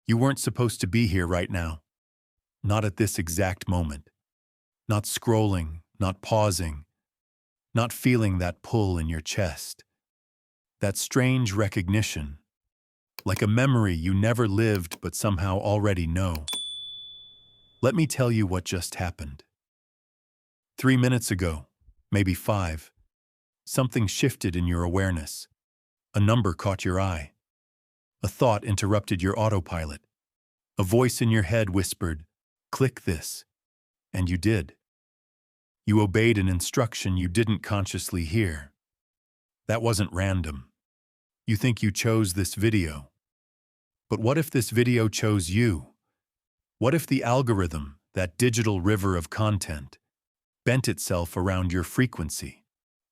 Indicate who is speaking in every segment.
Speaker 1: You weren't supposed to be here right now. Not at this exact moment. Not scrolling, not pausing, not feeling that pull in your chest. That strange recognition, like a memory you never lived but somehow already know. Let me tell you what just happened. 3 minutes ago, maybe 5, something shifted in your awareness. A number caught your eye. A thought interrupted your autopilot. A voice in your head whispered, "Click this." And you did. You obeyed an instruction you didn't consciously hear. That wasn't random. You think you chose this video. But what if this video chose you? What if the algorithm, that digital river of content, bent itself around your frequency,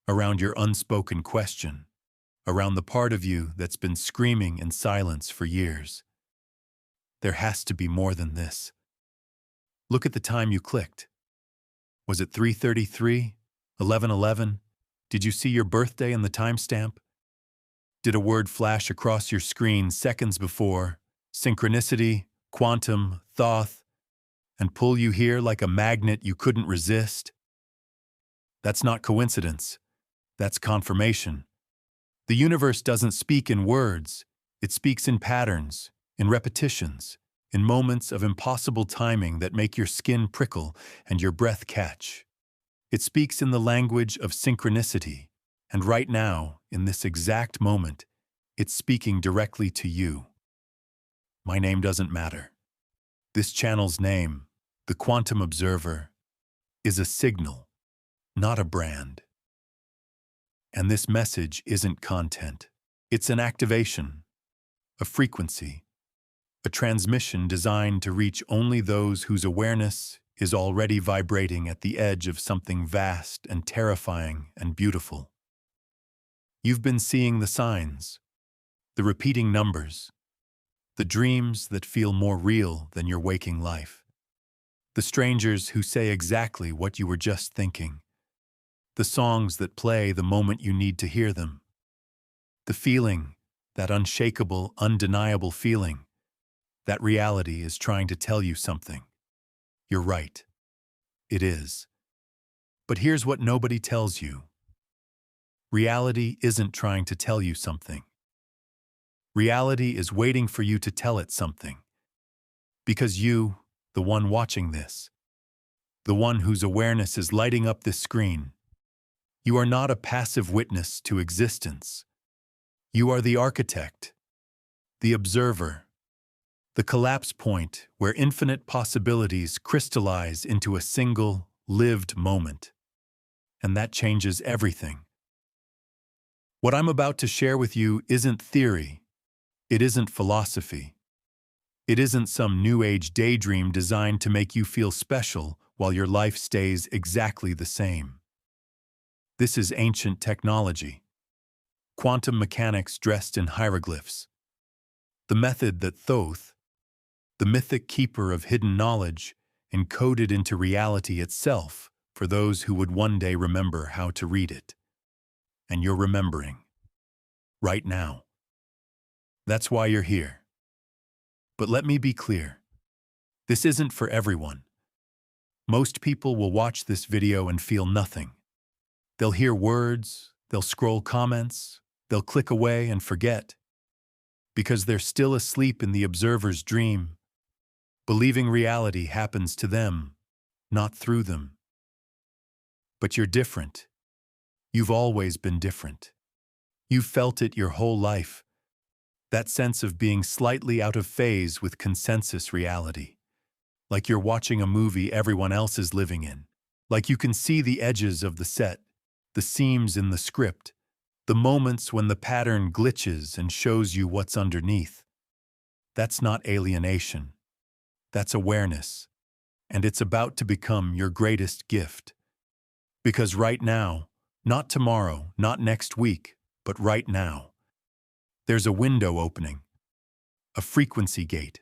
Speaker 1: around your unspoken question, around the part of you that's been screaming in silence for years? There has to be more than this. Look at the time you clicked. Was it 3:33? 11:11? Did you see your birthday in the timestamp? Did a word flash across your screen seconds before, synchronicity, quantum, Thoth, and pull you here like a magnet you couldn't resist? That's not coincidence. That's confirmation. The universe doesn't speak in words. It speaks in patterns, in repetitions, in moments of impossible timing that make your skin prickle and your breath catch. It speaks in the language of synchronicity, and right now, in this exact moment, it's speaking directly to you. My name doesn't matter. This channel's name, the Quantum Observer, is a signal, not a brand. And this message isn't content. It's an activation, a frequency, a transmission designed to reach only those whose awareness is already vibrating at the edge of something vast and terrifying and beautiful. You've been seeing the signs, the repeating numbers, the dreams that feel more real than your waking life, the strangers who say exactly what you were just thinking, the songs that play the moment you need to hear them, the feeling, that unshakable, undeniable feeling, that reality is trying to tell you something. You're right. It is. But here's what nobody tells you. Reality isn't trying to tell you something. Reality is waiting for you to tell it something. Because you, the one watching this, the one whose awareness is lighting up this screen, you are not a passive witness to existence. You are the architect, the observer, the collapse point where infinite possibilities crystallize into a single, lived moment. And that changes everything. What I'm about to share with you isn't theory. It isn't philosophy. It isn't some New Age daydream designed to make you feel special while your life stays exactly the same. This is ancient technology. Quantum mechanics dressed in hieroglyphs. The method that Thoth, the mythic keeper of hidden knowledge, encoded into reality itself for those who would one day remember how to read it. And you're remembering. Right now. That's why you're here. But let me be clear. This isn't for everyone. Most people will watch this video and feel nothing. They'll hear words, they'll scroll comments, they'll click away and forget. Because they're still asleep in the observer's dream, believing reality happens to them, not through them. But you're different. You've always been different. You've felt it your whole life. That sense of being slightly out of phase with consensus reality. Like you're watching a movie everyone else is living in. Like you can see the edges of the set, the seams in the script, the moments when the pattern glitches and shows you what's underneath. That's not alienation. That's awareness. And it's about to become your greatest gift. Because right now, not tomorrow, not next week, but right now, there's a window opening, a frequency gate,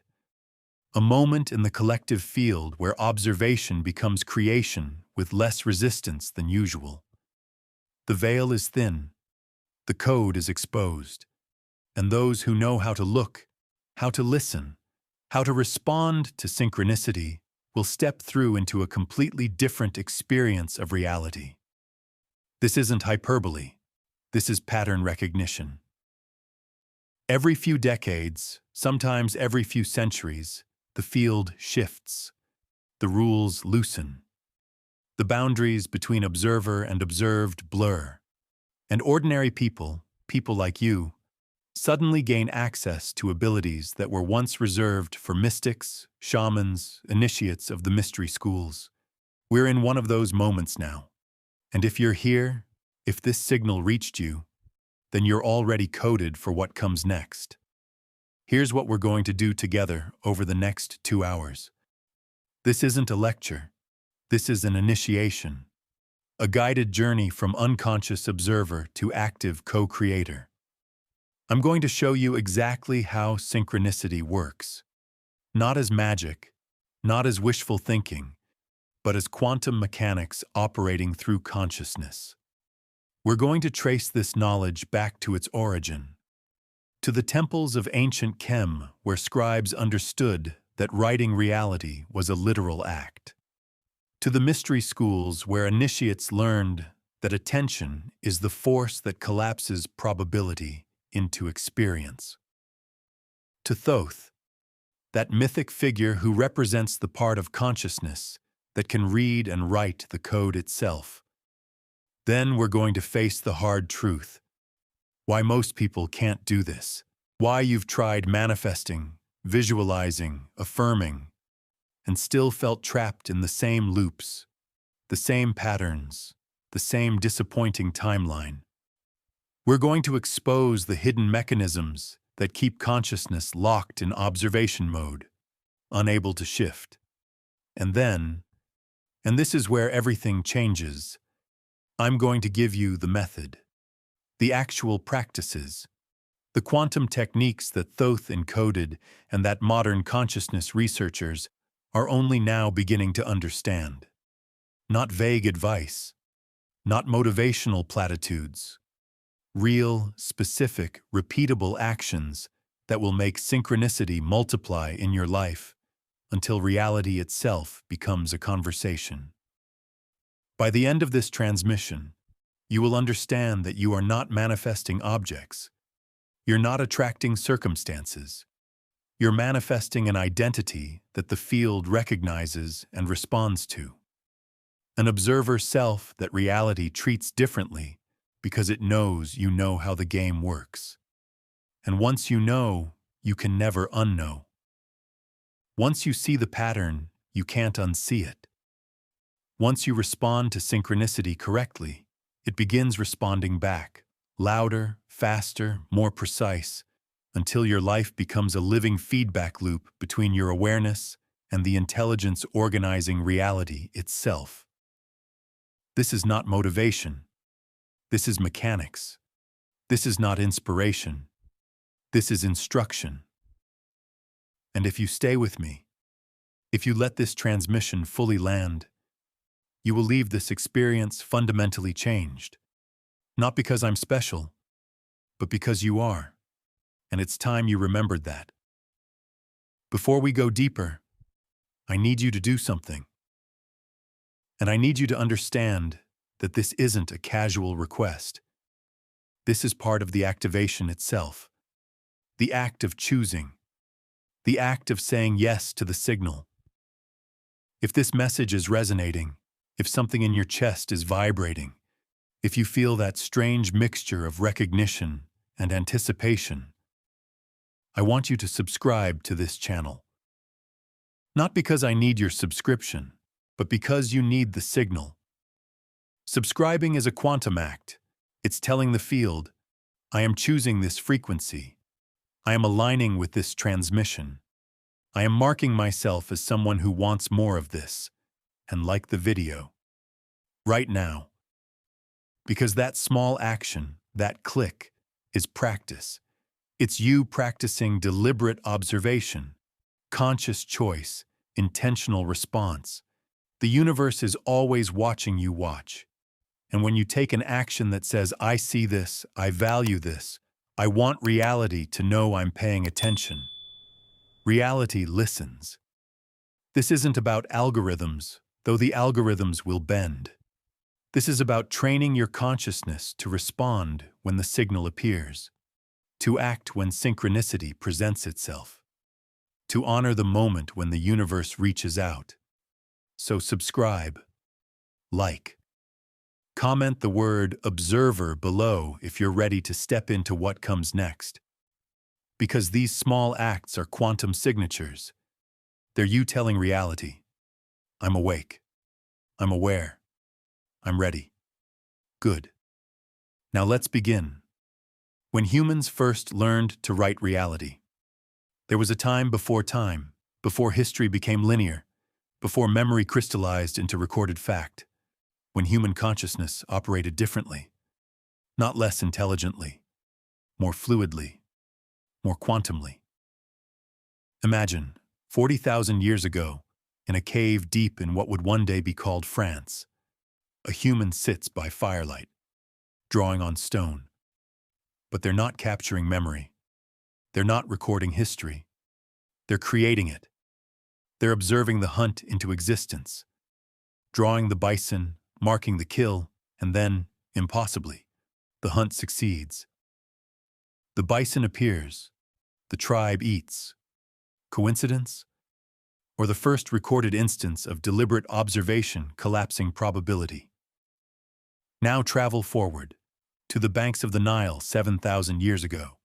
Speaker 1: a moment in the collective field where observation becomes creation with less resistance than usual. The veil is thin, the code is exposed, and those who know how to look, how to listen, How to respond to synchronicity will step through into a completely different experience of reality. This isn't hyperbole. This is pattern recognition. Every few decades, sometimes every few centuries, the field shifts. The rules loosen. The boundaries between observer and observed blur. And ordinary people, people like you, suddenly gain access to abilities that were once reserved for mystics, shamans, initiates of the mystery schools. We're in one of those moments now. And if you're here, if this signal reached you, then you're already coded for what comes next. Here's what we're going to do together over the next 2 hours. This isn't a lecture. This is an initiation. A guided journey from unconscious observer to active co-creator. I'm going to show you exactly how synchronicity works. Not as magic, not as wishful thinking, but as quantum mechanics operating through consciousness. We're going to trace this knowledge back to its origin, to the temples of ancient Khem, where scribes understood that writing reality was a literal act, to the mystery schools where initiates learned that attention is the force that collapses probability into experience, to Thoth, that mythic figure who represents the part of consciousness that can read and write the code itself. Then we're going to face the hard truth. Why most people can't do this. Why you've tried manifesting, visualizing, affirming, and still felt trapped in the same loops, the same patterns, the same disappointing timeline. We're going to expose the hidden mechanisms that keep consciousness locked in observation mode, unable to shift. And then, and this is where everything changes, I'm going to give you the method, the actual practices, the quantum techniques that Thoth encoded and that modern consciousness researchers are only now beginning to understand. Not vague advice, not motivational platitudes, real, specific, repeatable actions that will make synchronicity multiply in your life until reality itself becomes a conversation. By the end of this transmission, you will understand that you are not manifesting objects. You're not attracting circumstances. You're manifesting an identity that the field recognizes and responds to. An observer self that reality treats differently because it knows you know how the game works. And once you know, you can never unknow. Once you see the pattern, you can't unsee it. Once you respond to synchronicity correctly, it begins responding back, louder, faster, more precise, until your life becomes a living feedback loop between your awareness and the intelligence organizing reality itself. This is not motivation. This is mechanics. This is not inspiration. This is instruction. And if you stay with me, if you let this transmission fully land, you will leave this experience fundamentally changed. Not because I'm special, but because you are. And it's time you remembered that. Before we go deeper, I need you to do something. And I need you to understand that this isn't a casual request. This is part of the activation itself. The act of choosing. The act of saying yes to the signal. If this message is resonating, if something in your chest is vibrating, if you feel that strange mixture of recognition and anticipation, I want you to subscribe to this channel. Not because I need your subscription, but because you need the signal. Subscribing is a quantum act. It's telling the field, I am choosing this frequency. I am aligning with this transmission. I am marking myself as someone who wants more of this, and like the video. Right now. Because that small action, that click, is practice. It's you practicing deliberate observation, conscious choice, intentional response. The universe is always watching you watch. And when you take an action that says, I see this, I value this, I want reality to know I'm paying attention, Reality listens. This isn't about algorithms, though the algorithms will bend. This is about training your consciousness to respond when the signal appears, to act when synchronicity presents itself, to honor the moment when the universe reaches out. So subscribe, like, comment the word observer below if you're ready to step into what comes next. Because these small acts are quantum signatures. They're you telling reality, I'm awake, I'm aware, I'm ready. Good. Now let's begin. When humans first learned to write reality, there was a time, before history became linear, before memory crystallized into recorded fact, when human consciousness operated differently, not less intelligently, more fluidly, more quantumly. Imagine, 40,000 years ago, in a cave deep in what would one day be called France, a human sits by firelight, drawing on stone. But they're not capturing memory. They're not recording history. They're creating it. They're observing the hunt into existence, drawing the bison, marking the kill, and then, impossibly, the hunt succeeds. The bison appears. The tribe eats. Coincidence? Or the first recorded instance of deliberate observation collapsing probability? Now travel forward, to the banks of the Nile 7,000 years ago.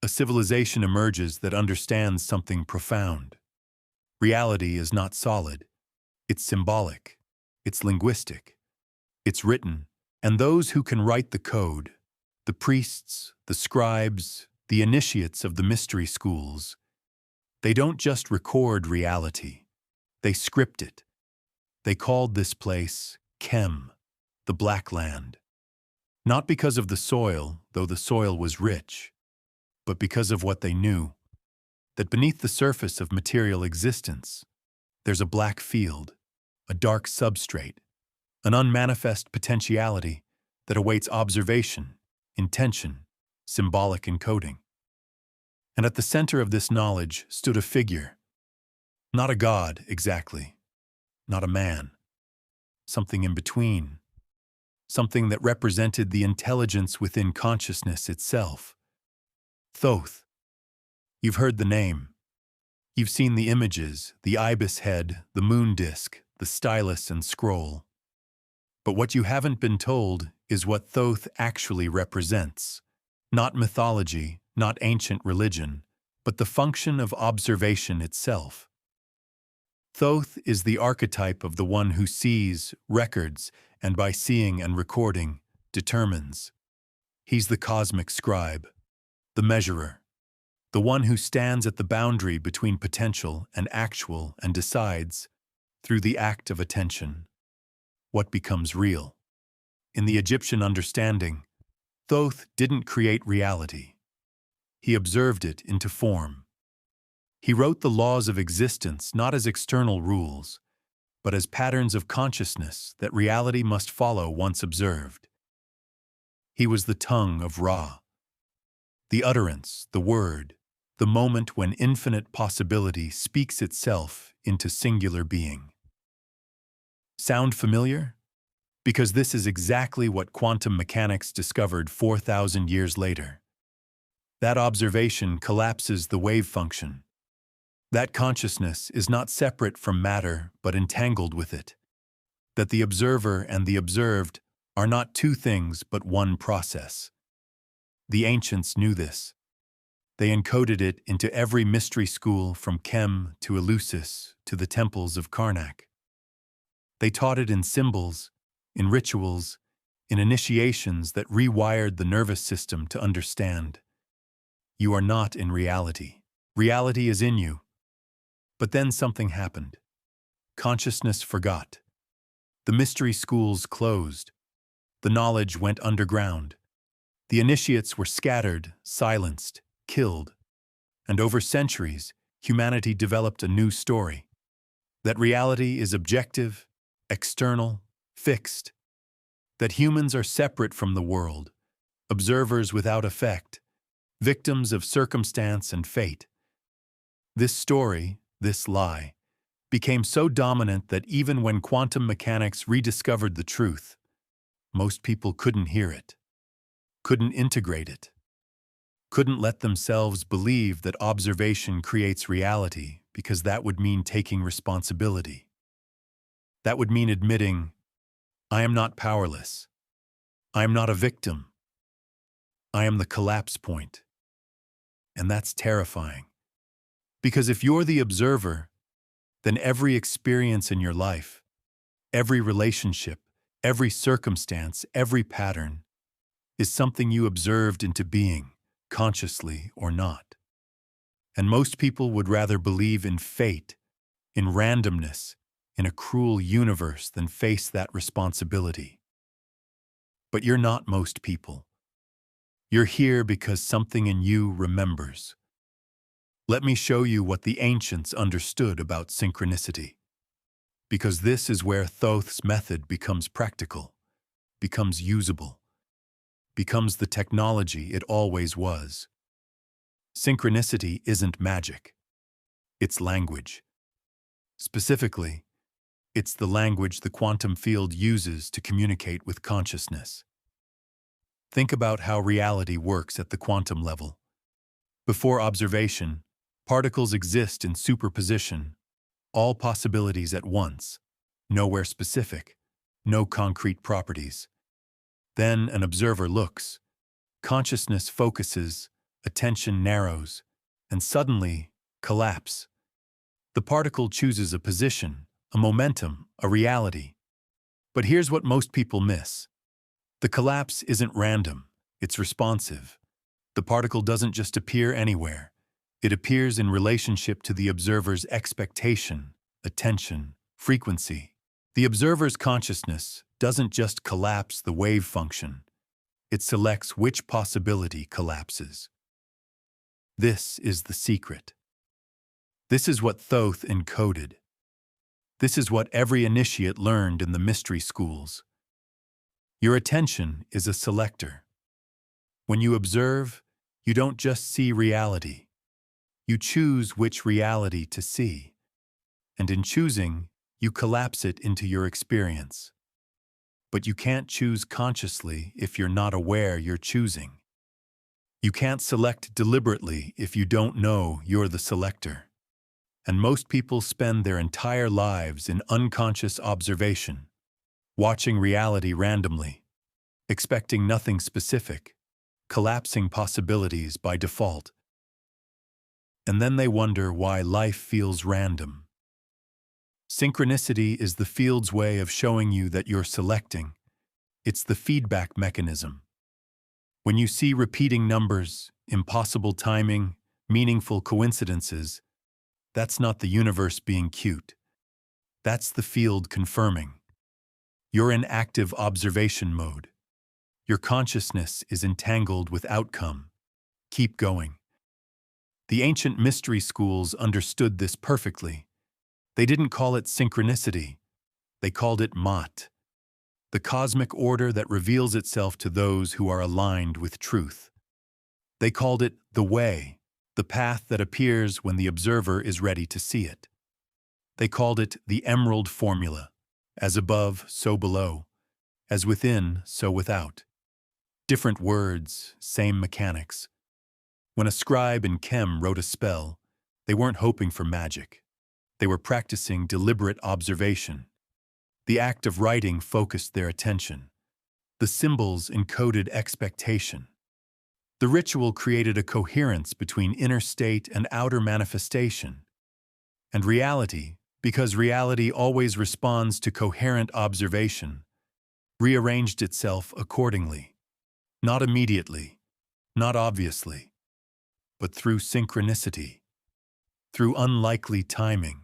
Speaker 1: A civilization emerges that understands something profound. Reality is not solid. It's symbolic. It's linguistic. It's written, and those who can write the code, the priests, the scribes, the initiates of the mystery schools, they don't just record reality. They script it. They called this place Khem, the Black Land. Not because of the soil, though the soil was rich, but because of what they knew, that beneath the surface of material existence, there's a black field, a dark substrate, an unmanifest potentiality that awaits observation, intention, symbolic encoding. And at the center of this knowledge stood a figure, not a god exactly, not a man, something in between, something that represented the intelligence within consciousness itself. Thoth. You've heard the name. You've seen the images, the ibis head, the moon disk, the stylus and scroll. But what you haven't been told is what Thoth actually represents. Not mythology, not ancient religion, but the function of observation itself. Thoth is the archetype of the one who sees, records, and by seeing and recording, determines. He's the cosmic scribe, the measurer, the one who stands at the boundary between potential and actual and decides, through the act of attention, what becomes real. In the Egyptian understanding, Thoth didn't create reality. He observed it into form. He wrote the laws of existence not as external rules, but as patterns of consciousness that reality must follow once observed. He was the tongue of Ra, the utterance, the word, the moment when infinite possibility speaks itself into singular being. Sound familiar? Because this is exactly what quantum mechanics discovered 4,000 years later. That observation collapses the wave function. That consciousness is not separate from matter but entangled with it. That the observer and the observed are not two things but one process. The ancients knew this. They encoded it into every mystery school from Khem to Eleusis to the temples of Karnak. They taught it in symbols, in rituals, in initiations that rewired the nervous system to understand. You are not in reality. Reality is in you. But then something happened. Consciousness forgot. The mystery schools closed. The knowledge went underground. The initiates were scattered, silenced, killed. And over centuries, humanity developed a new story. That reality is objective, external, fixed. That humans are separate from the world, observers without effect, victims of circumstance and fate. This story, this lie, became so dominant that even when quantum mechanics rediscovered the truth, most people couldn't hear it, couldn't integrate it, couldn't let themselves believe that observation creates reality because that would mean taking responsibility. That would mean admitting, I am not powerless. I am not a victim. I am the collapse point. And that's terrifying. Because if you're the observer, then every experience in your life, every relationship, every circumstance, every pattern is something you observed into being, consciously or not. And most people would rather believe in fate, in randomness, in a cruel universe than face that responsibility. But you're not most people. You're here because something in you remembers. Let me show you what the ancients understood about synchronicity. Because this is where Thoth's method becomes practical, becomes usable, becomes the technology it always was. Synchronicity isn't magic. It's language. Specifically, it's the language the quantum field uses to communicate with consciousness. Think about how reality works at the quantum level. Before observation, particles exist in superposition, all possibilities at once, nowhere specific, no concrete properties. Then an observer looks, consciousness focuses, attention narrows, and suddenly, collapse. The particle chooses a position, a momentum, a reality. But here's what most people miss. The collapse isn't random, it's responsive. The particle doesn't just appear anywhere. It appears in relationship to the observer's expectation, attention, frequency. The observer's consciousness doesn't just collapse the wave function. It selects which possibility collapses. This is the secret. This is what Thoth encoded. This is what every initiate learned in the mystery schools. Your attention is a selector. When you observe, you don't just see reality. You choose which reality to see. And in choosing, you collapse it into your experience. But you can't choose consciously if you're not aware you're choosing. You can't select deliberately if you don't know you're the selector. And most people spend their entire lives in unconscious observation, watching reality randomly, expecting nothing specific, collapsing possibilities by default. And then they wonder why life feels random. Synchronicity is the field's way of showing you that you're selecting. It's the feedback mechanism. When you see repeating numbers, impossible timing, meaningful coincidences, that's not the universe being cute. That's the field confirming. You're in active observation mode. Your consciousness is entangled with outcome. Keep going. The ancient mystery schools understood this perfectly. They didn't call it synchronicity. They called it Mot, the cosmic order that reveals itself to those who are aligned with truth. They called it the way, the path that appears when the observer is ready to see it. They called it the emerald formula, as above, so below, as within, so without. Different words, same mechanics. When a scribe in Khem wrote a spell, they weren't hoping for magic. They were practicing deliberate observation. The act of writing focused their attention. The symbols encoded expectation. The ritual created a coherence between inner state and outer manifestation. And reality, because reality always responds to coherent observation, rearranged itself accordingly. Not immediately, not obviously, but through synchronicity, through unlikely timing,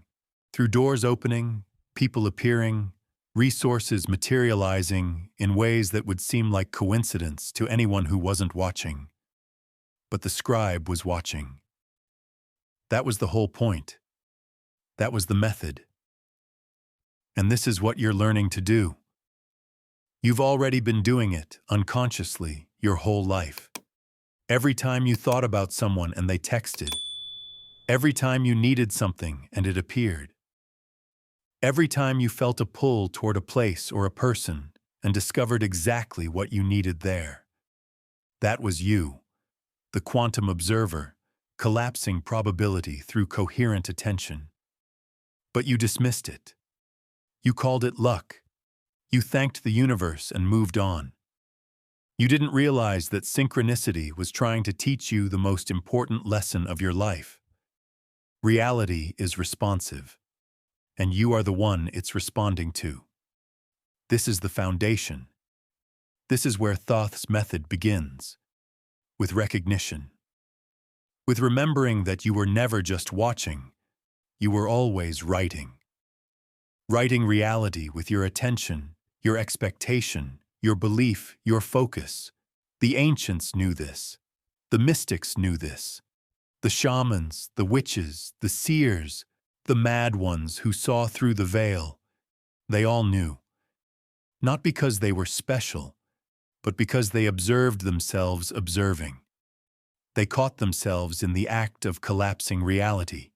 Speaker 1: through doors opening, people appearing, resources materializing in ways that would seem like coincidence to anyone who wasn't watching. But the scribe was watching. That was the whole point. That was the method. And this is what you're learning to do. You've already been doing it, unconsciously, your whole life. Every time you thought about someone and they texted, Every time you needed something and it appeared. Every time you felt a pull toward a place or a person and discovered exactly what you needed there. That was you, the quantum observer, collapsing probability through coherent attention. But you dismissed it. You called it luck. You thanked the universe and moved on. You didn't realize that synchronicity was trying to teach you the most important lesson of your life. Reality is responsive, and you are the one it's responding to. This is the foundation. This is where Thoth's method begins, with recognition. With remembering that you were never just watching, you were always writing. Writing reality with your attention, your expectation, your belief, your focus. The ancients knew this. The mystics knew this. The shamans, the witches, the seers, the mad ones who saw through the veil, they all knew. Not because they were special, but because they observed themselves observing. They caught themselves in the act of collapsing reality.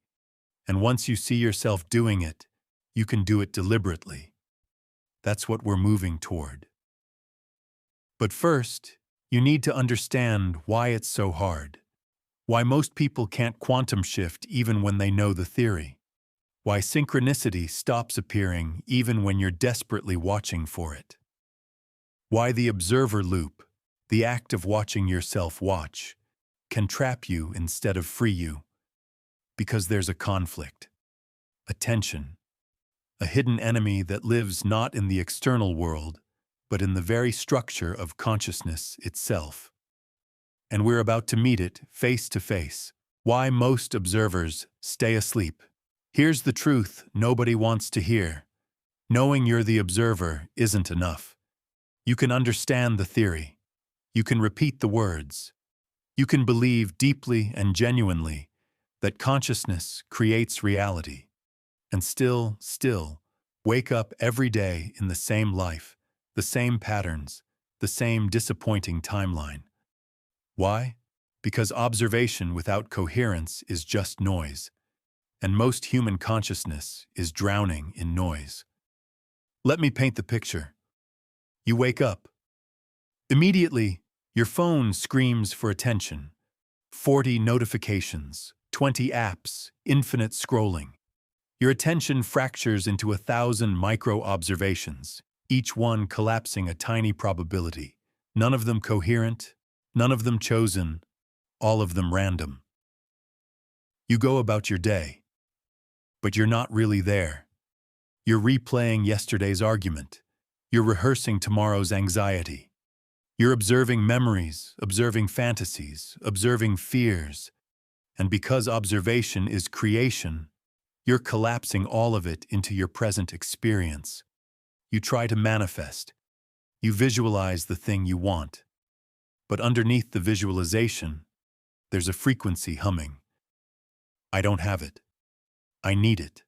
Speaker 1: And once you see yourself doing it, you can do it deliberately. That's what we're moving toward. But first, you need to understand why it's so hard. Why most people can't quantum shift even when they know the theory. Why synchronicity stops appearing even when you're desperately watching for it. Why the observer loop, the act of watching yourself watch, can trap you instead of free you. Because there's a conflict, a tension, a hidden enemy that lives not in the external world, but in the very structure of consciousness itself. And we're about to meet it face to face. Why most observers stay asleep. Here's the truth nobody wants to hear. Knowing you're the observer isn't enough. You can understand the theory. You can repeat the words. You can believe deeply and genuinely that consciousness creates reality. And still, wake up every day in the same life, the same patterns, the same disappointing timeline. Why? Because observation without coherence is just noise, and most human consciousness is drowning in noise. Let me paint the picture. You wake up. Immediately, your phone screams for attention. 40 notifications, 20 apps, infinite scrolling. Your attention fractures into 1,000 micro-observations, each one collapsing a tiny probability. None of them coherent, none of them chosen, all of them random. You go about your day, but you're not really there. You're replaying yesterday's argument. You're rehearsing tomorrow's anxiety. You're observing memories, observing fantasies, observing fears. And because observation is creation, you're collapsing all of it into your present experience. You try to manifest. You visualize the thing you want. But underneath the visualization, there's a frequency humming. I don't have it. I need it.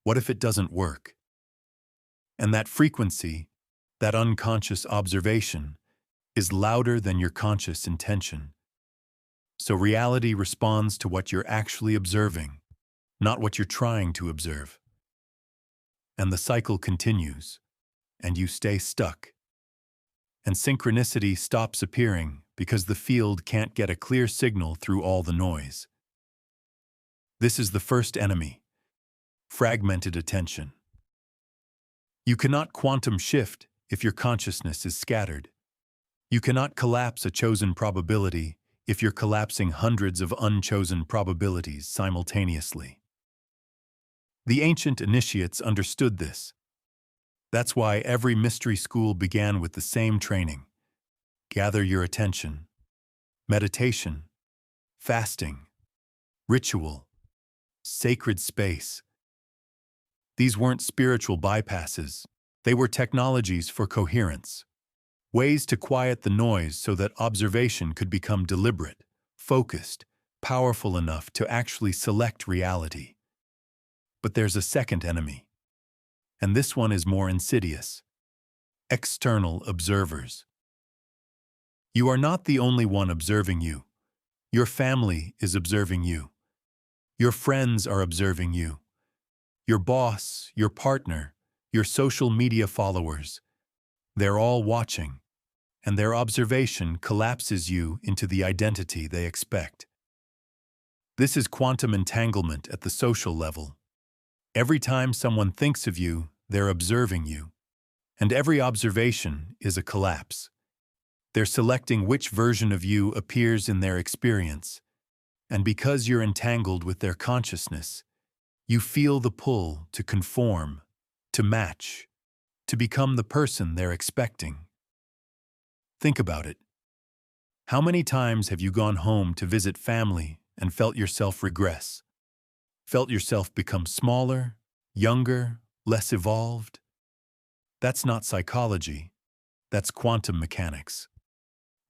Speaker 1: What if it doesn't work? And that frequency, that unconscious observation, is louder than your conscious intention. So reality responds to what you're actually observing, not what you're trying to observe. And the cycle continues, and you stay stuck. And synchronicity stops appearing because the field can't get a clear signal through all the noise. This is the first enemy, fragmented attention. You cannot quantum shift if your consciousness is scattered. You cannot collapse a chosen probability if you're collapsing hundreds of unchosen probabilities simultaneously. The ancient initiates understood this. That's why every mystery school began with the same training. Gather your attention. Meditation. Fasting. Ritual. Sacred space. These weren't spiritual bypasses. They were technologies for coherence. Ways to quiet the noise so that observation could become deliberate, focused, powerful enough to actually select reality. But there's a second enemy. And this one is more insidious. External observers. You are not the only one observing you. Your family is observing you. Your friends are observing you. Your boss, your partner, your social media followers. They're all watching, and their observation collapses you into the identity they expect. This is quantum entanglement at the social level. Every time someone thinks of you, they're observing you. And every observation is a collapse. They're selecting which version of you appears in their experience. And because you're entangled with their consciousness, you feel the pull to conform, to match, to become the person they're expecting. Think about it. How many times have you gone home to visit family and felt yourself regress? Felt yourself become smaller, younger, less evolved? That's not psychology. That's quantum mechanics.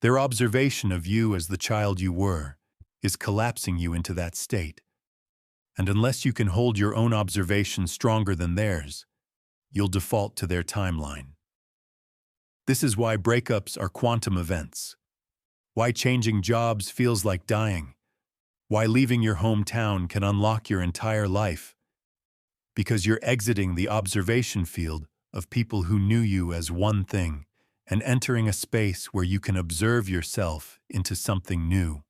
Speaker 1: Their observation of you as the child you were is collapsing you into that state. And unless you can hold your own observation stronger than theirs, you'll default to their timeline. This is why breakups are quantum events. Why changing jobs feels like dying. Why leaving your hometown can unlock your entire life. Because you're exiting the observation field of people who knew you as one thing and entering a space where you can observe yourself into something new.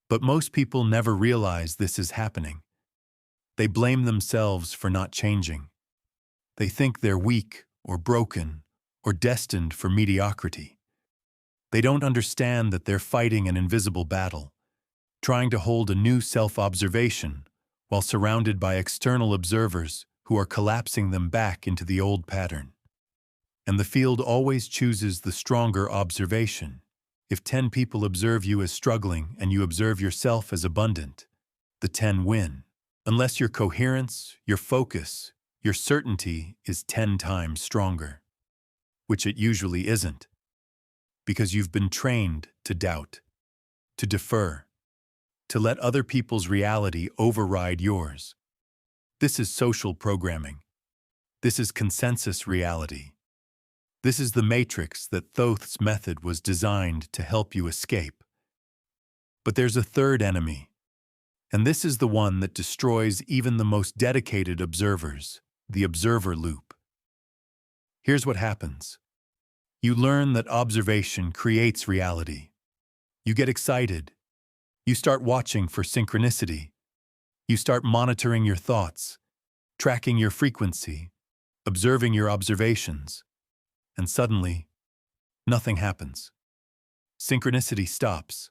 Speaker 1: But most people never realize this is happening. They blame themselves for not changing. They think they're weak or broken or destined for mediocrity. They don't understand that they're fighting an invisible battle, trying to hold a new self-observation while surrounded by external observers who are collapsing them back into the old pattern. And the field always chooses the stronger observation. If 10 people observe you as struggling and you observe yourself as abundant, the 10 win. Unless your coherence, your focus, your certainty is 10 times stronger, which it usually isn't, because you've been trained to doubt, to defer, to let other people's reality override yours. This is social programming. This is consensus reality. This is the matrix that Thoth's method was designed to help you escape. But there's a third enemy, and this is the one that destroys even the most dedicated observers, the observer loop. Here's what happens. You learn that observation creates reality. You get excited. You start watching for synchronicity. You start monitoring your thoughts, tracking your frequency, observing your observations. And suddenly, nothing happens. Synchronicity stops.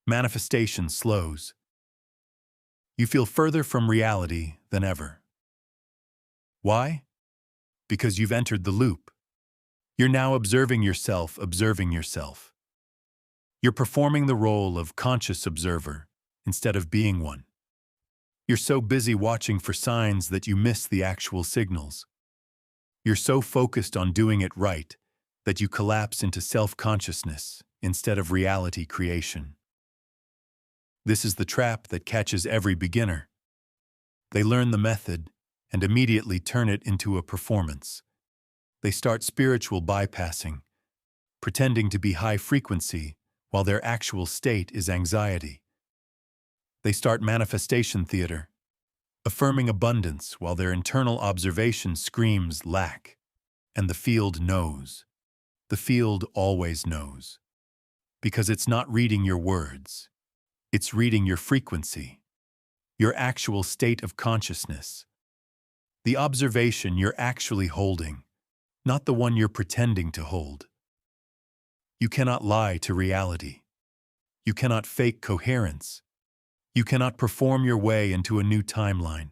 Speaker 1: Manifestation slows. You feel further from reality than ever. Why? Because you've entered the loop. You're now observing yourself, observing yourself. You're performing the role of conscious observer instead of being one. You're so busy watching for signs that you miss the actual signals. You're so focused on doing it right that you collapse into self-consciousness instead of reality creation. This is the trap that catches every beginner. They learn the method and immediately turn it into a performance. They start spiritual bypassing, pretending to be high frequency while their actual state is anxiety. They start manifestation theater, affirming abundance while their internal observation screams lack. And the field knows. The field always knows. Because it's not reading your words. It's reading your frequency, your actual state of consciousness. The observation you're actually holding, not the one you're pretending to hold. You cannot lie to reality. You cannot fake coherence. You cannot perform your way into a new timeline.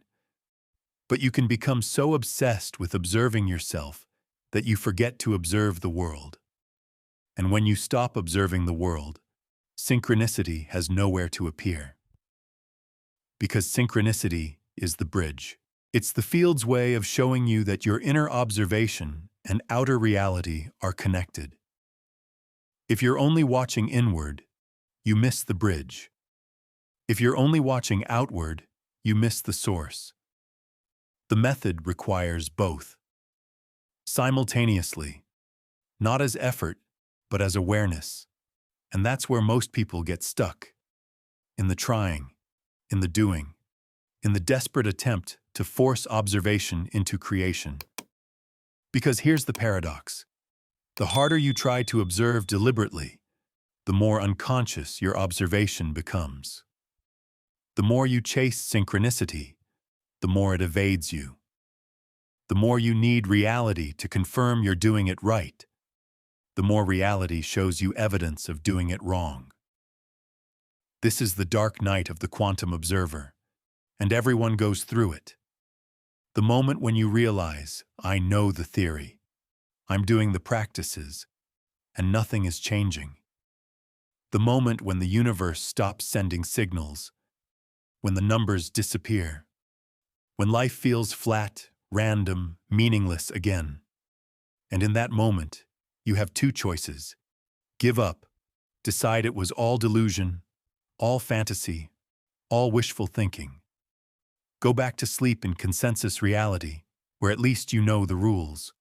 Speaker 1: But you can become so obsessed with observing yourself that you forget to observe the world. And when you stop observing the world, synchronicity has nowhere to appear. Because synchronicity is the bridge. It's the field's way of showing you that your inner observation and outer reality are connected. If you're only watching inward, you miss the bridge. If you're only watching outward, you miss the source. The method requires both. Simultaneously, not as effort, but as awareness. And that's where most people get stuck. In the trying, in the doing. in the desperate attempt to force observation into creation. Because here's the paradox. The harder you try to observe deliberately, the more unconscious your observation becomes. The more you chase synchronicity, the more it evades you. The more you need reality to confirm you're doing it right, the more reality shows you evidence of doing it wrong. This is the dark night of the quantum observer, and everyone goes through it. The moment when you realize, I know the theory, I'm doing the practices, and nothing is changing. The moment when the universe stops sending signals, when the numbers disappear, when life feels flat, random, meaningless again. And in that moment, you have two choices. Give up, decide it was all delusion, all fantasy, all wishful thinking. Go back to sleep in consensus reality, where at least you know the rules.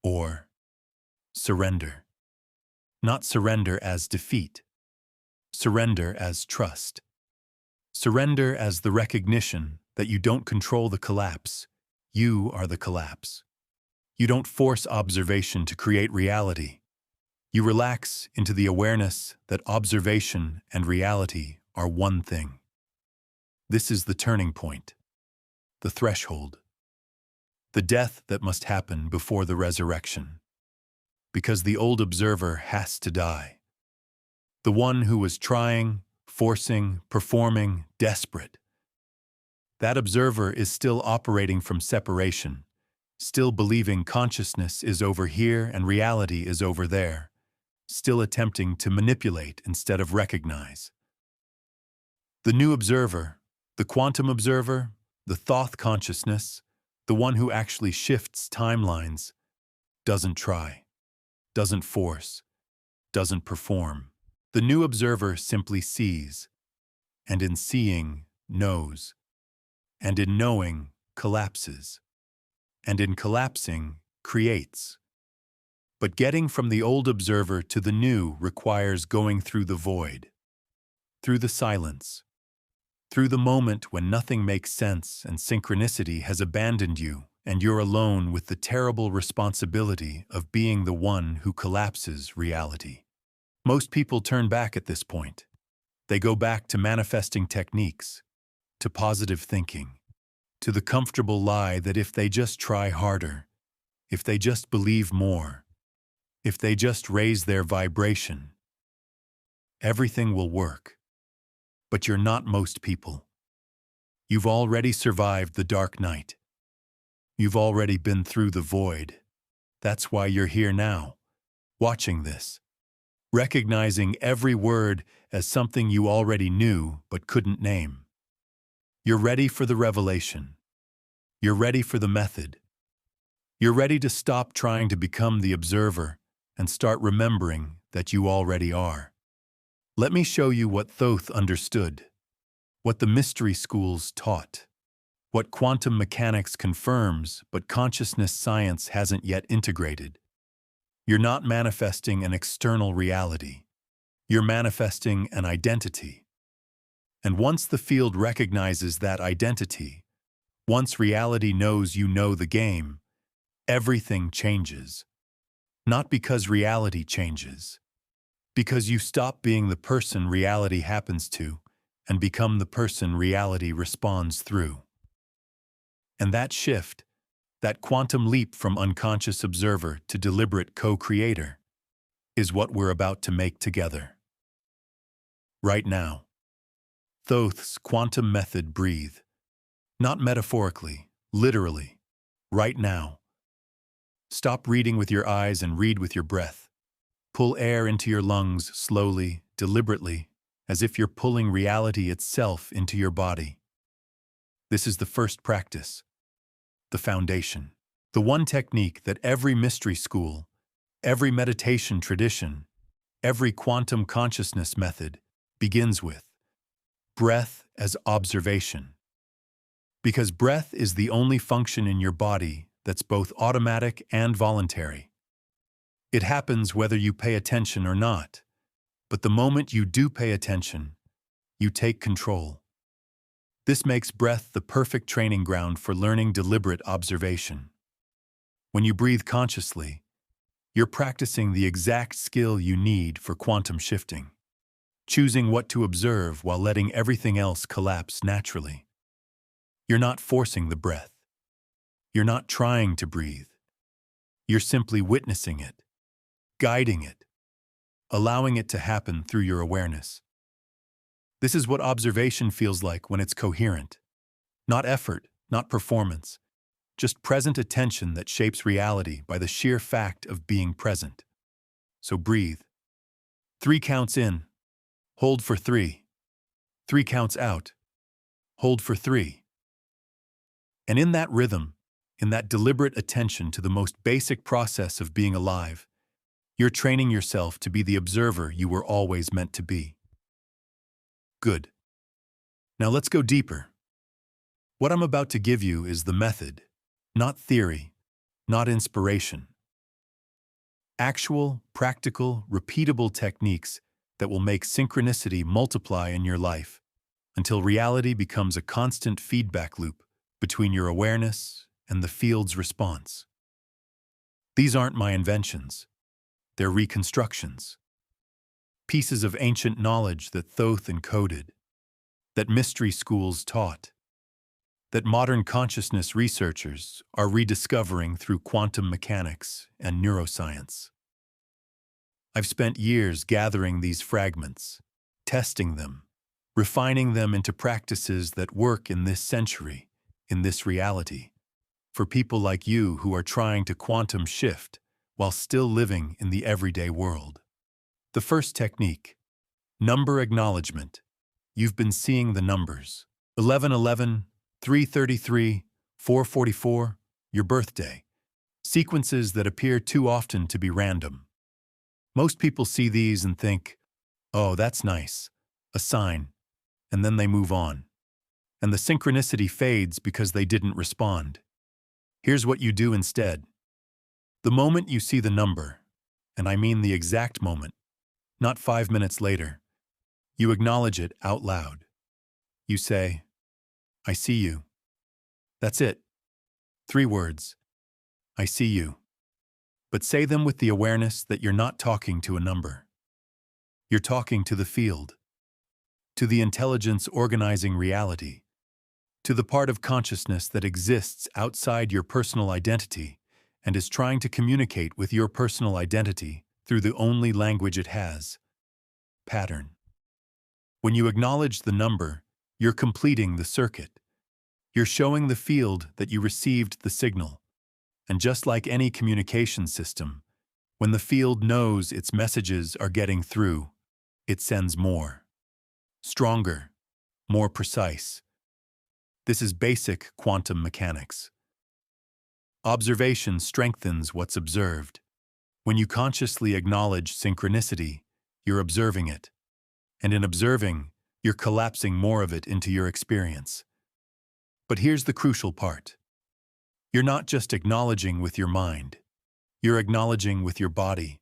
Speaker 1: Or surrender. Not surrender as defeat. Surrender as trust. Surrender as the recognition that you don't control the collapse. You are the collapse. You don't force observation to create reality. You relax into the awareness that observation and reality are one thing. This is the turning point, the threshold, the death that must happen before the resurrection. Because the old observer has to die. The one who was trying, forcing, performing, desperate. That observer is still operating from separation, still believing consciousness is over here and reality is over there, still attempting to manipulate instead of recognize. The new observer, the quantum observer, the Thoth consciousness, the one who actually shifts timelines, doesn't try, doesn't force, doesn't perform. The new observer simply sees, and in seeing, knows, and in knowing, collapses, and in collapsing, creates. But getting from the old observer to the new requires going through the void, through the silence, through the moment when nothing makes sense and synchronicity has abandoned you and you're alone with the terrible responsibility of being the one who collapses reality. Most people turn back at this point. They go back to manifesting techniques, to positive thinking, to the comfortable lie that if they just try harder, if they just believe more, if they just raise their vibration, everything will work. But you're not most people. You've already survived the dark night. You've already been through the void. That's why you're here now, watching this, recognizing every word as something you already knew but couldn't name. You're ready for the revelation. You're ready for the method. You're ready to stop trying to become the observer and start remembering that you already are. Let me show you what Thoth understood, what the mystery schools taught, what quantum mechanics confirms but consciousness science hasn't yet integrated. You're not manifesting an external reality. You're manifesting an identity. And once the field recognizes that identity, once reality knows you know the game, everything changes. Not because reality changes, because you stop being the person reality happens to and become the person reality responds through. And that shift, that quantum leap from unconscious observer to deliberate co-creator, is what we're about to make together. Right now. Thoth's quantum method breathe. Not metaphorically, literally. Right now. Stop reading with your eyes and read with your breath. Pull air into your lungs slowly, deliberately, as if you're pulling reality itself into your body. This is the first practice, the foundation, the one technique that every mystery school, every meditation tradition, every quantum consciousness method begins with. Breath as observation. Because breath is the only function in your body that's both automatic and voluntary. It happens whether you pay attention or not, but the moment you do pay attention, you take control. This makes breath the perfect training ground for learning deliberate observation. When you breathe consciously, you're practicing the exact skill you need for quantum shifting, choosing what to observe while letting everything else collapse naturally. You're not forcing the breath. You're not trying to breathe. You're simply witnessing it, guiding it, allowing it to happen through your awareness. This is what observation feels like when it's coherent. Not effort, not performance, just present attention that shapes reality by the sheer fact of being present. So breathe. 3 counts in. Hold for 3. 3 counts out. Hold for 3. And in that rhythm, in that deliberate attention to the most basic process of being alive, you're training yourself to be the observer you were always meant to be. Good. Now let's go deeper. What I'm about to give you is the method, not theory, not inspiration. Actual, practical, repeatable techniques that will make synchronicity multiply in your life until reality becomes a constant feedback loop between your awareness and the field's response. These aren't my inventions. They're reconstructions. Pieces of ancient knowledge that Thoth encoded, that mystery schools taught, that modern consciousness researchers are rediscovering through quantum mechanics and neuroscience. I've spent years gathering these fragments, testing them, refining them into practices that work in this century, in this reality, for people like you who are trying to quantum shift while still living in the everyday world. The first technique, number acknowledgement. You've been seeing the numbers. 1111, 333, 444, your birthday. Sequences that appear too often to be random. Most people see these and think, oh, that's nice, a sign, and then they move on. And the synchronicity fades because they didn't respond. Here's what you do instead. The moment you see the number, and I mean the exact moment, not 5 minutes later, you acknowledge it out loud. You say, I see you. That's it. 3 words. I see you. But say them with the awareness that you're not talking to a number. You're talking to the field, to the intelligence organizing reality, to the part of consciousness that exists outside your personal identity and is trying to communicate with your personal identity through the only language it has, pattern. When you acknowledge the number, you're completing the circuit. You're showing the field that you received the signal. And just like any communication system, when the field knows its messages are getting through, it sends more. Stronger, more precise. This is basic quantum mechanics. Observation strengthens what's observed. When you consciously acknowledge synchronicity, you're observing it. And in observing, you're collapsing more of it into your experience. But here's the crucial part. You're not just acknowledging with your mind. You're acknowledging with your body.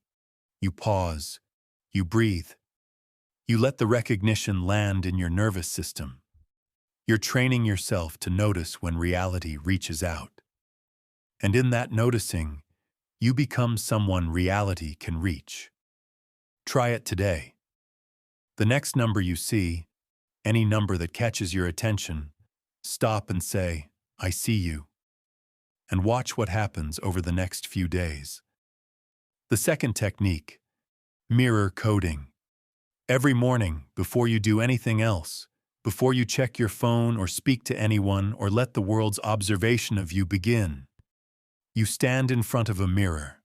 Speaker 1: You pause. You breathe. You let the recognition land in your nervous system. You're training yourself to notice when reality reaches out. And in that noticing, you become someone reality can reach. Try it today. The next number you see, any number that catches your attention, stop and say, I see you. And watch what happens over the next few days. The second technique, mirror coding. Every morning, before you do anything else, before you check your phone or speak to anyone or let the world's observation of you begin, you stand in front of a mirror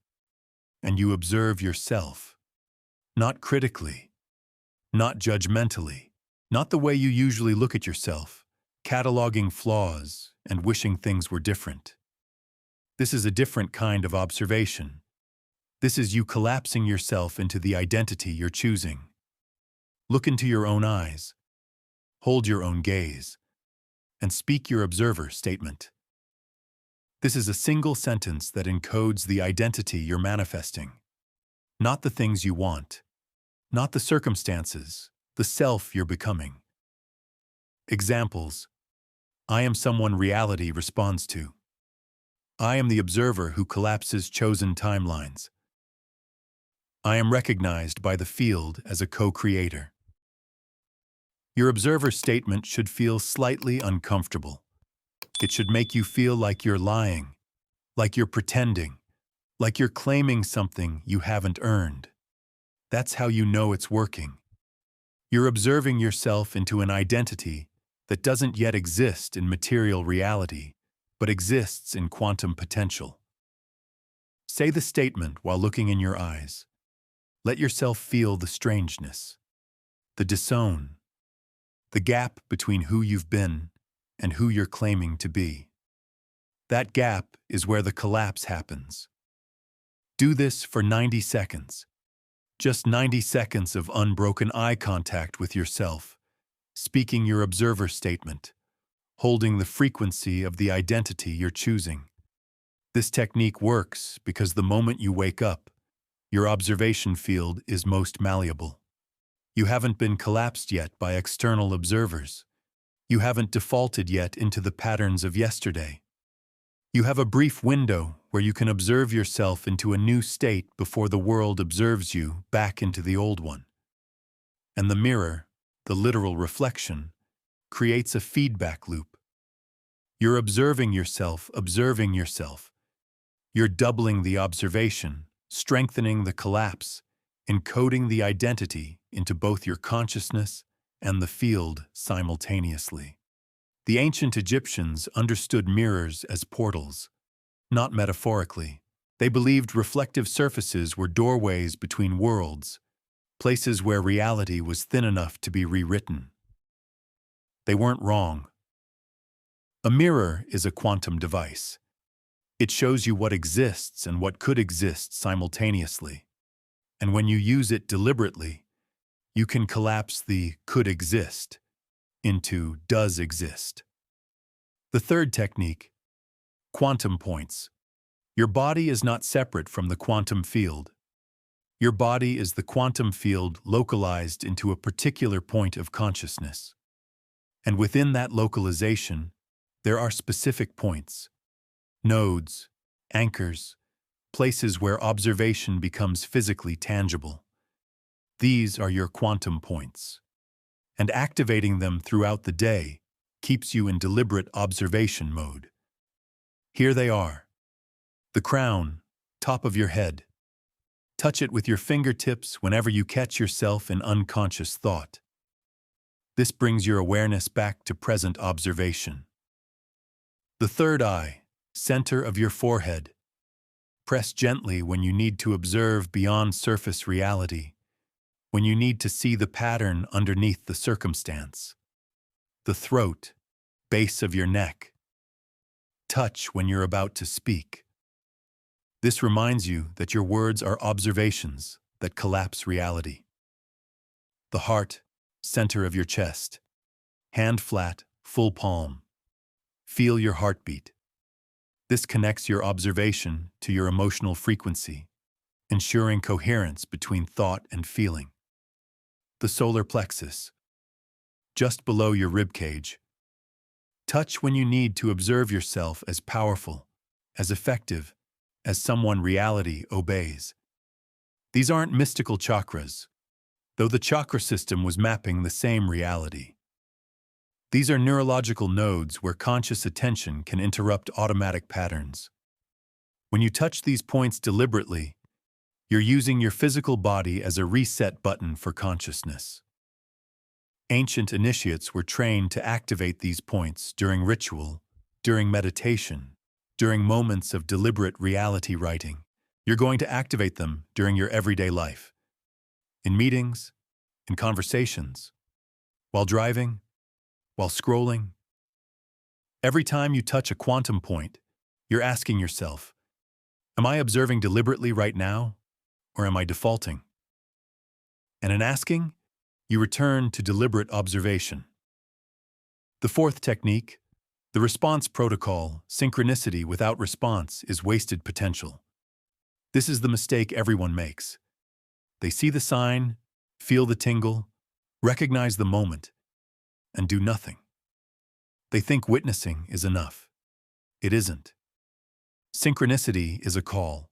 Speaker 1: and you observe yourself, not critically, not judgmentally, not the way you usually look at yourself, cataloging flaws and wishing things were different. This is a different kind of observation. This is you collapsing yourself into the identity you're choosing. Look into your own eyes, hold your own gaze, and speak your observer statement. This is a single sentence that encodes the identity you're manifesting. Not the things you want, not the circumstances, the self you're becoming. Examples: I am someone reality responds to. I am the observer who collapses chosen timelines. I am recognized by the field as a co-creator. Your observer statement should feel slightly uncomfortable. It should make you feel like you're lying, like you're pretending, like you're claiming something you haven't earned. That's how you know it's working. You're observing yourself into an identity that doesn't yet exist in material reality, but exists in quantum potential. Say the statement while looking in your eyes. Let yourself feel the strangeness, the disown, the gap between who you've been and who you're claiming to be. That gap is where the collapse happens. Do this for 90 seconds. Just 90 seconds of unbroken eye contact with yourself, speaking your observer statement, holding the frequency of the identity you're choosing. This technique works because the moment you wake up, your observation field is most malleable. You haven't been collapsed yet by external observers. You haven't defaulted yet into the patterns of yesterday. You have a brief window where you can observe yourself into a new state before the world observes you back into the old one. And the mirror, the literal reflection, creates a feedback loop. You're observing yourself, observing yourself. You're doubling the observation, strengthening the collapse, encoding the identity into both your consciousness and the field simultaneously. The ancient Egyptians understood mirrors as portals, not metaphorically. They believed reflective surfaces were doorways between worlds, places where reality was thin enough to be rewritten. They weren't wrong. A mirror is a quantum device. It shows you what exists and what could exist simultaneously. And when you use it deliberately, you can collapse the could exist into does exist. The third technique, quantum points. Your body is not separate from the quantum field. Your body is the quantum field localized into a particular point of consciousness. And within that localization, there are specific points, nodes, anchors, places where observation becomes physically tangible. These are your quantum points. And activating them throughout the day keeps you in deliberate observation mode. Here they are. The crown, top of your head. Touch it with your fingertips whenever you catch yourself in unconscious thought. This brings your awareness back to present observation. The third eye, center of your forehead. Press gently when you need to observe beyond surface reality, when you need to see the pattern underneath the circumstance. The throat, base of your neck. Touch when you're about to speak. This reminds you that your words are observations that collapse reality. The heart, center of your chest. Hand flat, full palm. Feel your heartbeat. This connects your observation to your emotional frequency, ensuring coherence between thought and feeling. The solar plexus, just below your ribcage. Touch when you need to observe yourself as powerful, as effective, as someone reality obeys. These aren't mystical chakras, though the chakra system was mapping the same reality. These are neurological nodes where conscious attention can interrupt automatic patterns. When you touch these points deliberately, you're using your physical body as a reset button for consciousness. Ancient initiates were trained to activate these points during ritual, during meditation, during moments of deliberate reality writing. You're going to activate them during your everyday life. In meetings, in conversations, while driving, while scrolling. Every time you touch a quantum point, you're asking yourself, am I observing deliberately right now, or am I defaulting? And in asking, you return to deliberate observation. The fourth technique, the response protocol, synchronicity without response, is wasted potential. This is the mistake everyone makes. They see the sign, feel the tingle, recognize the moment, and do nothing. They think witnessing is enough. It isn't. Synchronicity is a call,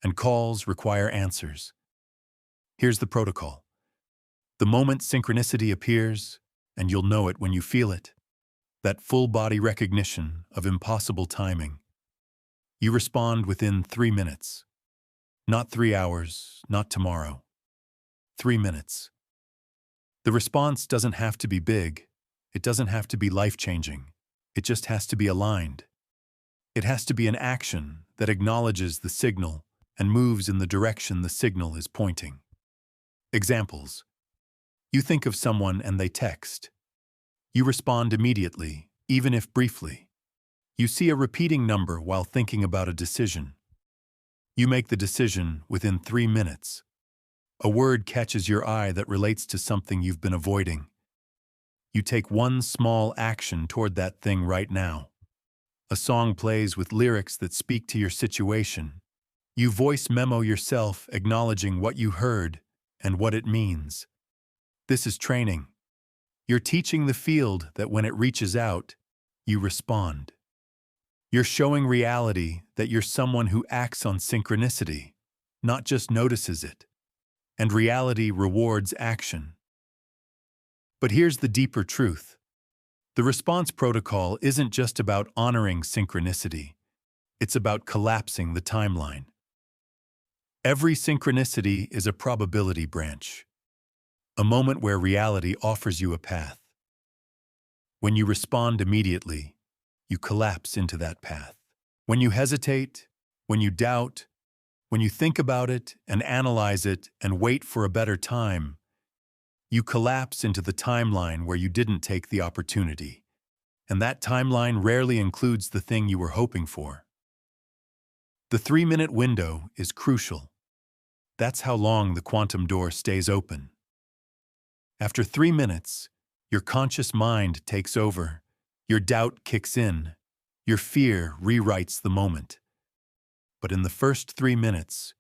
Speaker 1: and calls require answers. Here's the protocol. The moment synchronicity appears, and you'll know it when you feel it, that full-body recognition of impossible timing, you respond within 3 minutes. Not 3 hours, not tomorrow. 3 minutes. The response doesn't have to be big. It doesn't have to be life-changing. It just has to be aligned. It has to be an action that acknowledges the signal and moves in the direction the signal is pointing. Examples. You think of someone and they text. You respond immediately, even if briefly. You see a repeating number while thinking about a decision. You make the decision within 3 minutes. A word catches your eye that relates to something you've been avoiding. You take one small action toward that thing right now. A song plays with lyrics that speak to your situation. You voice memo yourself, acknowledging what you heard and what it means. This is training. You're teaching the field that when it reaches out, you respond. You're showing reality that you're someone who acts on synchronicity, not just notices it. And reality rewards action. But here's the deeper truth. The response protocol isn't just about honoring synchronicity. It's about collapsing the timeline. Every synchronicity is a probability branch, a moment where reality offers you a path. When you respond immediately, you collapse into that path. When you hesitate, when you doubt, when you think about it and analyze it and wait for a better time, you collapse into the timeline where you didn't take the opportunity. And that timeline rarely includes the thing you were hoping for. The 3-minute window is crucial. That's how long the quantum door stays open. After 3 minutes, your conscious mind takes over, your doubt kicks in, your fear rewrites the moment. But in the first 3 minutes,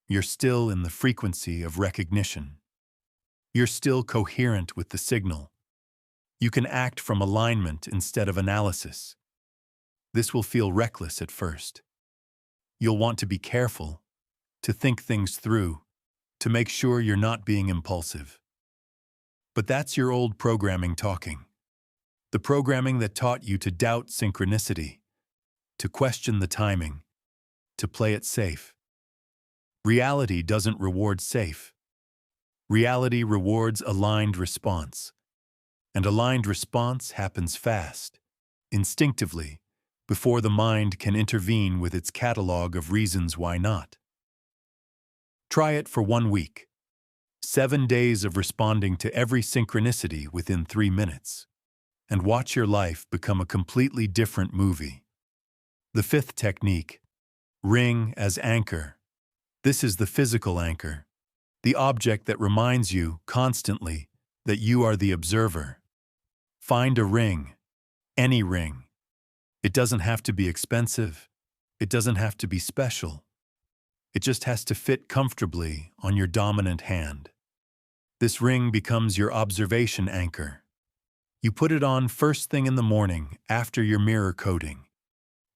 Speaker 1: you're still in the frequency of recognition. You're still coherent with the signal. You can act from alignment instead of analysis. This will feel reckless at first. You'll want to be careful, to think things through, to make sure you're not being impulsive. But that's your old programming talking. The programming that taught you to doubt synchronicity, to question the timing, to play it safe. Reality doesn't reward safe. Reality rewards aligned response. And aligned response happens fast, instinctively, before the mind can intervene with its catalog of reasons why not. Try it for 1 week. 7 days of responding to every synchronicity within 3 minutes. And watch your life become a completely different movie. The 5th technique, ring as anchor. This is the physical anchor, the object that reminds you constantly that you are the observer. Find a ring, any ring. It doesn't have to be expensive. It doesn't have to be special. It just has to fit comfortably on your dominant hand. This ring becomes your observation anchor. You put it on first thing in the morning after your mirror coating.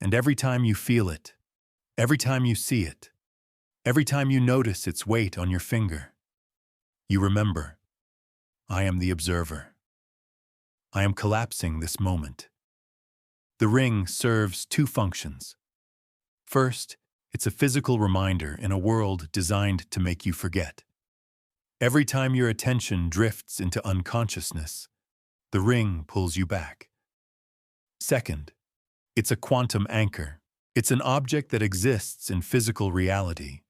Speaker 1: And every time you feel it, every time you see it, every time you notice its weight on your finger, you remember, I am the observer. I am collapsing this moment. The ring serves 2 functions. First, it's a physical reminder in a world designed to make you forget. Every time your attention drifts into unconsciousness, the ring pulls you back. Second, it's a quantum anchor. It's an object that exists in physical reality,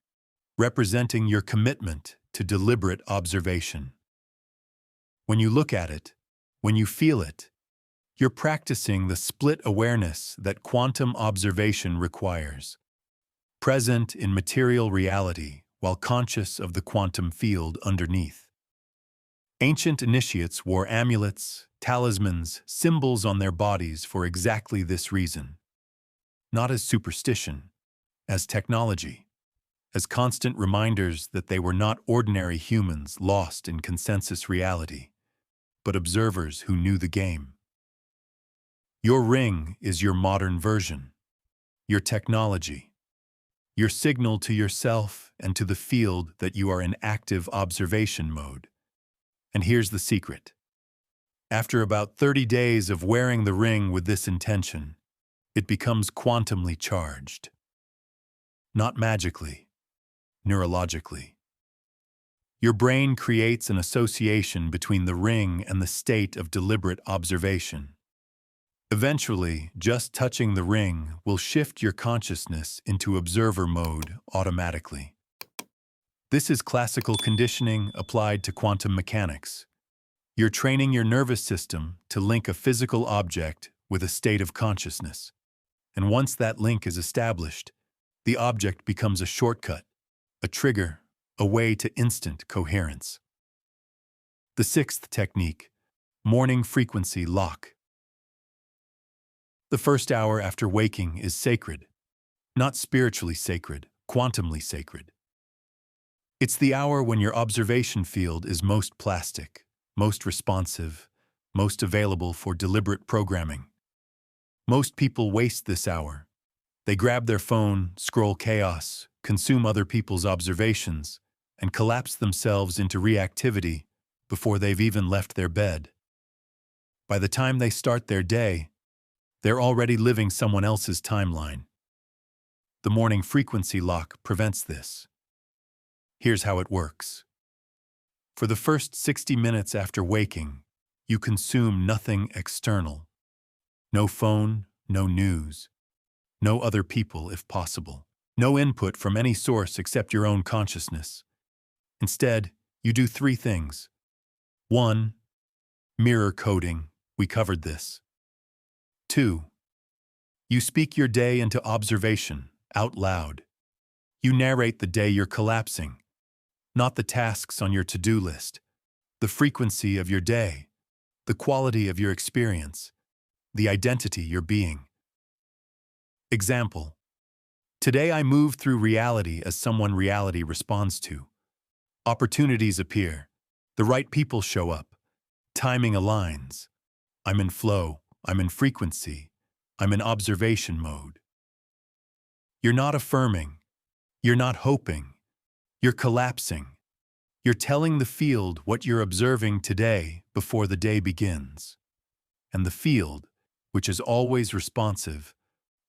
Speaker 1: representing your commitment to deliberate observation. When you look at it, when you feel it, you're practicing the split awareness that quantum observation requires, present in material reality while conscious of the quantum field underneath. Ancient initiates wore amulets, talismans, symbols on their bodies for exactly this reason. Not as superstition, as technology, as constant reminders that they were not ordinary humans lost in consensus reality, but observers who knew the game. Your ring is your modern version, your technology, your signal to yourself and to the field that you are in active observation mode. And here's the secret. After about 30 days of wearing the ring with this intention, it becomes quantumly charged. Not magically, neurologically. Your brain creates an association between the ring and the state of deliberate observation. Eventually, just touching the ring will shift your consciousness into observer mode automatically. This is classical conditioning applied to quantum mechanics. You're training your nervous system to link a physical object with a state of consciousness. And once that link is established, the object becomes a shortcut, a trigger, a way to instant coherence. The sixth technique, morning frequency lock. The first hour after waking is sacred, not spiritually sacred, quantumly sacred. It's the hour when your observation field is most plastic, most responsive, most available for deliberate programming. Most people waste this hour. They grab their phone, scroll chaos, consume other people's observations, and collapse themselves into reactivity before they've even left their bed. By the time they start their day, they're already living someone else's timeline. The morning frequency lock prevents this. Here's how it works. For the first 60 minutes after waking, you consume nothing external. No phone, no news, no other people if possible. No input from any source except your own consciousness. Instead, you do three things. 1. Mirror coding. We covered this. 2. You speak your day into observation, out loud. You narrate the day you're collapsing, not the tasks on your to-do list, the frequency of your day, the quality of your experience, the identity you're being. Example. Today I move through reality as someone reality responds to. Opportunities appear. The right people show up. Timing aligns. I'm in flow. I'm in frequency. I'm in observation mode. You're not affirming. You're not hoping. You're collapsing. You're telling the field what you're observing today before the day begins. And the field, which is always responsive,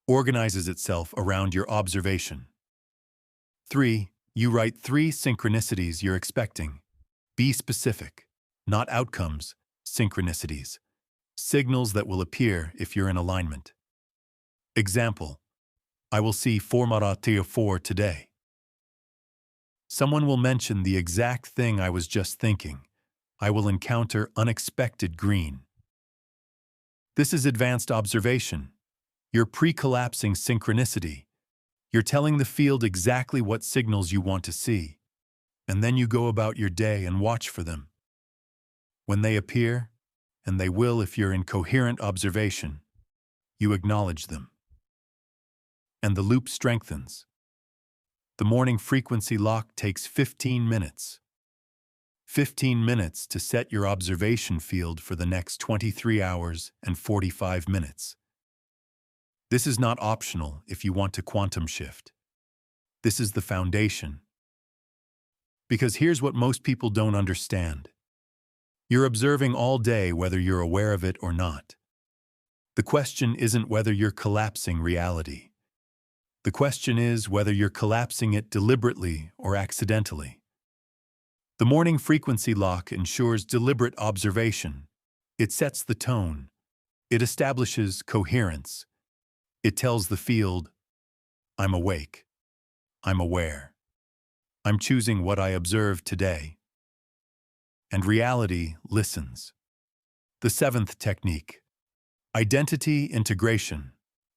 Speaker 1: organizes itself around your observation. 3. You write 3 synchronicities you're expecting. Be specific, not outcomes, synchronicities. Signals that will appear if you're in alignment. Example. I will see formaratio 4 today. Someone will mention the exact thing I was just thinking. I will encounter unexpected green. This is advanced observation. You're pre-collapsing synchronicity. You're telling the field exactly what signals you want to see. And then you go about your day and watch for them. When they appear, and they will if you're in coherent observation, you acknowledge them. And the loop strengthens. The morning frequency lock takes 15 minutes. 15 minutes to set your observation field for the next 23 hours and 45 minutes. This is not optional if you want to quantum shift. This is the foundation. Because here's what most people don't understand. You're observing all day whether you're aware of it or not. The question isn't whether you're collapsing reality. The question is whether you're collapsing it deliberately or accidentally. The morning frequency lock ensures deliberate observation. It sets the tone. It establishes coherence. It tells the field, I'm awake. I'm aware. I'm choosing what I observe today. And reality listens. The 7th technique, identity integration.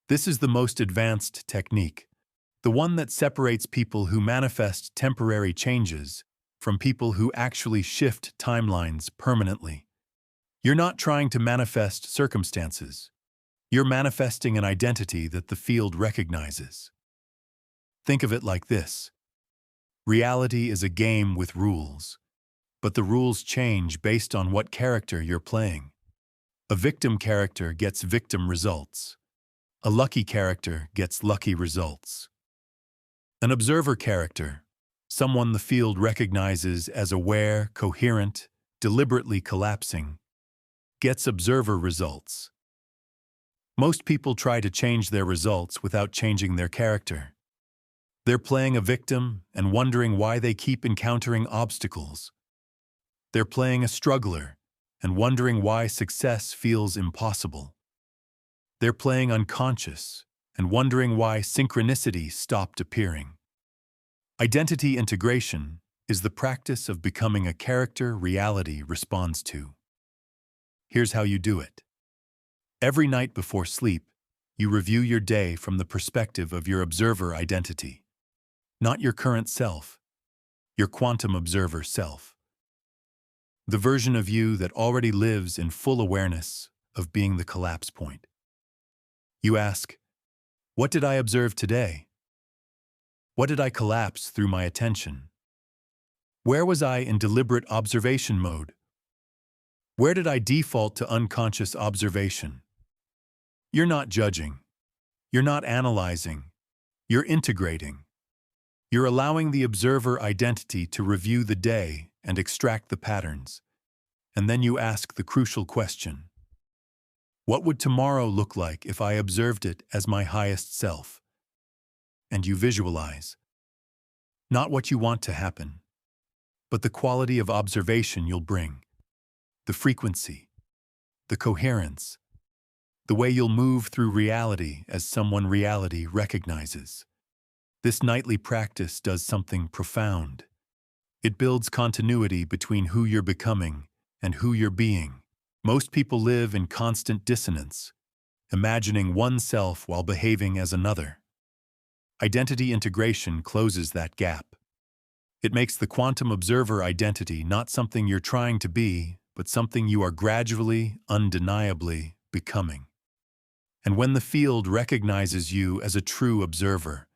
Speaker 1: This is the most advanced technique, the one that separates people who manifest temporary changes from people who actually shift timelines permanently. You're not trying to manifest circumstances. You're manifesting an identity that the field recognizes. Think of it like this. Reality is a game with rules, but the rules change based on what character you're playing. A victim character gets victim results. A lucky character gets lucky results. An observer character, someone the field recognizes as aware, coherent, deliberately collapsing, gets observer results. Most people try to change their results without changing their character. They're playing a victim and wondering why they keep encountering obstacles. They're playing a struggler and wondering why success feels impossible. They're playing unconscious and wondering why synchronicity stopped appearing. Identity integration is the practice of becoming a character reality responds to. Here's how you do it. Every night before sleep, you review your day from the perspective of your observer identity. Not your current self, your quantum observer self. The version of you that already lives in full awareness of being the collapse point. You ask, what did I observe today? What did I collapse through my attention? Where was I in deliberate observation mode? Where did I default to unconscious observation? You're not judging. You're not analyzing. You're integrating. You're allowing the observer identity to review the day and extract the patterns. And then you ask the crucial question. What would tomorrow look like if I observed it as my highest self? And you visualize. Not what you want to happen, but the quality of observation you'll bring. The frequency. The coherence. The way you'll move through reality as someone reality recognizes. This nightly practice does something profound. It builds continuity between who you're becoming and who you're being. Most people live in constant dissonance, imagining one self while behaving as another. Identity integration closes that gap. It makes the quantum observer identity not something you're trying to be, but something you are gradually, undeniably becoming. And when the field recognizes you as a true observer,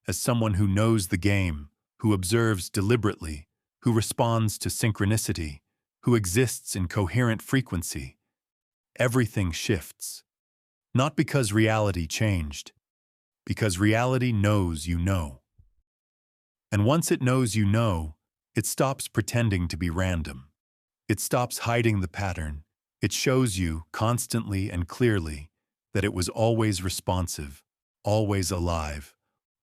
Speaker 1: as someone who knows the game, who observes deliberately, who responds to synchronicity, who exists in coherent frequency, everything shifts. Not because reality changed, because reality knows you know. And once it knows you know, it stops pretending to be random. It stops hiding the pattern. It shows you, constantly and clearly, that it was always responsive, always alive,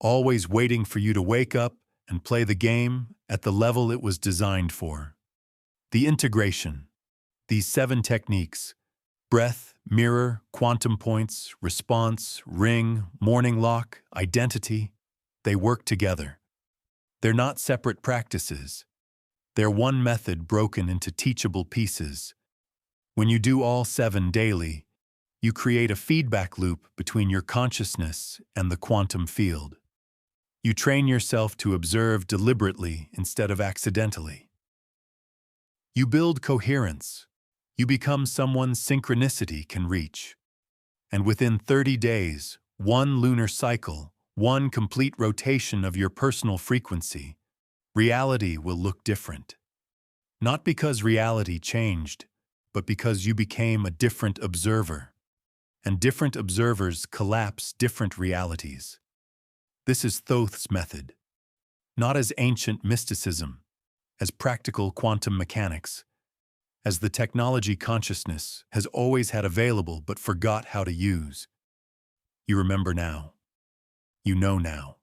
Speaker 1: always waiting for you to wake up and play the game at the level it was designed for. The integration, these 7 techniques, breath, mirror, quantum points, response, ring, morning lock, identity, they work together. They're not separate practices. They're one method broken into teachable pieces. When you do all 7 daily, you create a feedback loop between your consciousness and the quantum field. You train yourself to observe deliberately instead of accidentally. You build coherence. You become someone synchronicity can reach. And within 30 days, 1 lunar cycle, 1 complete rotation of your personal frequency, reality will look different. Not because reality changed, but because you became a different observer. And different observers collapse different realities. This is Thoth's method. Not as ancient mysticism, as practical quantum mechanics, as the technology consciousness has always had available but forgot how to use. You remember now. You know now.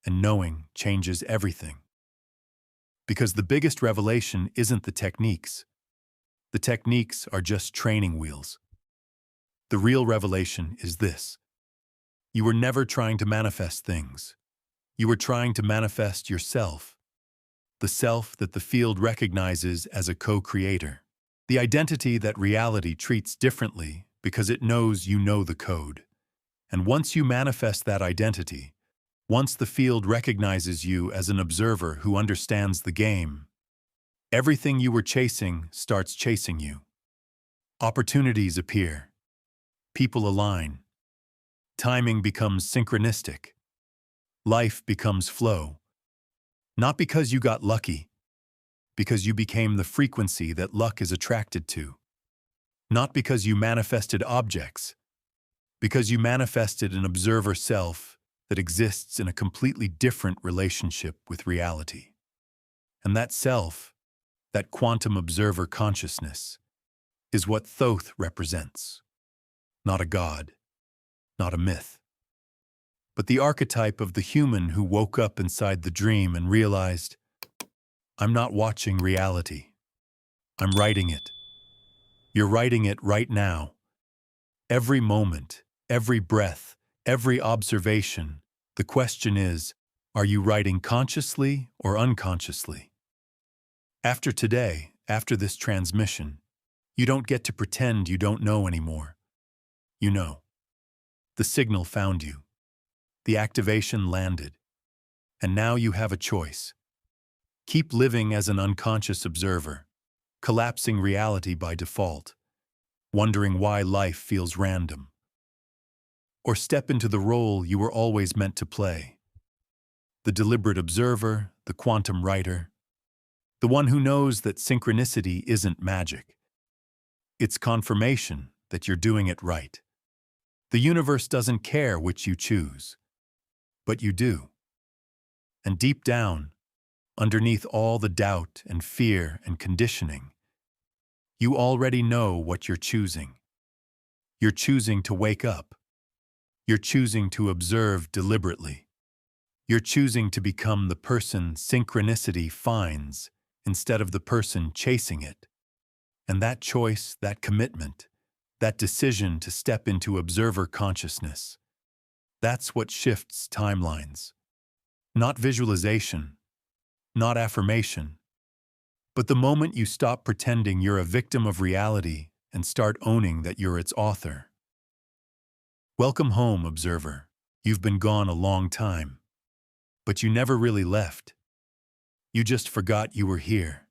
Speaker 1: And knowing changes everything. Because the biggest revelation isn't the techniques. The techniques are just training wheels. The real revelation is this. You were never trying to manifest things. You were trying to manifest yourself. The self that the field recognizes as a co-creator. The identity that reality treats differently because it knows you know the code. And once you manifest that identity, once the field recognizes you as an observer who understands the game, everything you were chasing starts chasing you. Opportunities appear. People align. Timing becomes synchronistic. Life becomes flow. Not because you got lucky, because you became the frequency that luck is attracted to. Not because you manifested objects, because you manifested an observer self that exists in a completely different relationship with reality. And that self, that quantum observer consciousness, is what Thoth represents. Not a god, not a myth, but the archetype of the human who woke up inside the dream and realized, I'm not watching reality. I'm writing it. You're writing it right now. Every moment, every breath, every observation, the question is, are you writing consciously or unconsciously? After today, after this transmission, you don't get to pretend you don't know anymore. You know. The signal found you. The activation landed. And now you have a choice. Keep living as an unconscious observer, collapsing reality by default, wondering why life feels random. Or step into the role you were always meant to play. The deliberate observer, the quantum writer, the one who knows that synchronicity isn't magic. It's confirmation that you're doing it right. The universe doesn't care which you choose, but you do. And deep down, underneath all the doubt and fear and conditioning, you already know what you're choosing. You're choosing to wake up. You're choosing to observe deliberately. You're choosing to become the person synchronicity finds instead of the person chasing it. And that choice, that commitment, that decision to step into observer consciousness, that's what shifts timelines. Not visualization, not affirmation, but the moment you stop pretending you're a victim of reality and start owning that you're its author. Welcome home, observer. You've been gone a long time, but you never really left. You just forgot you were here.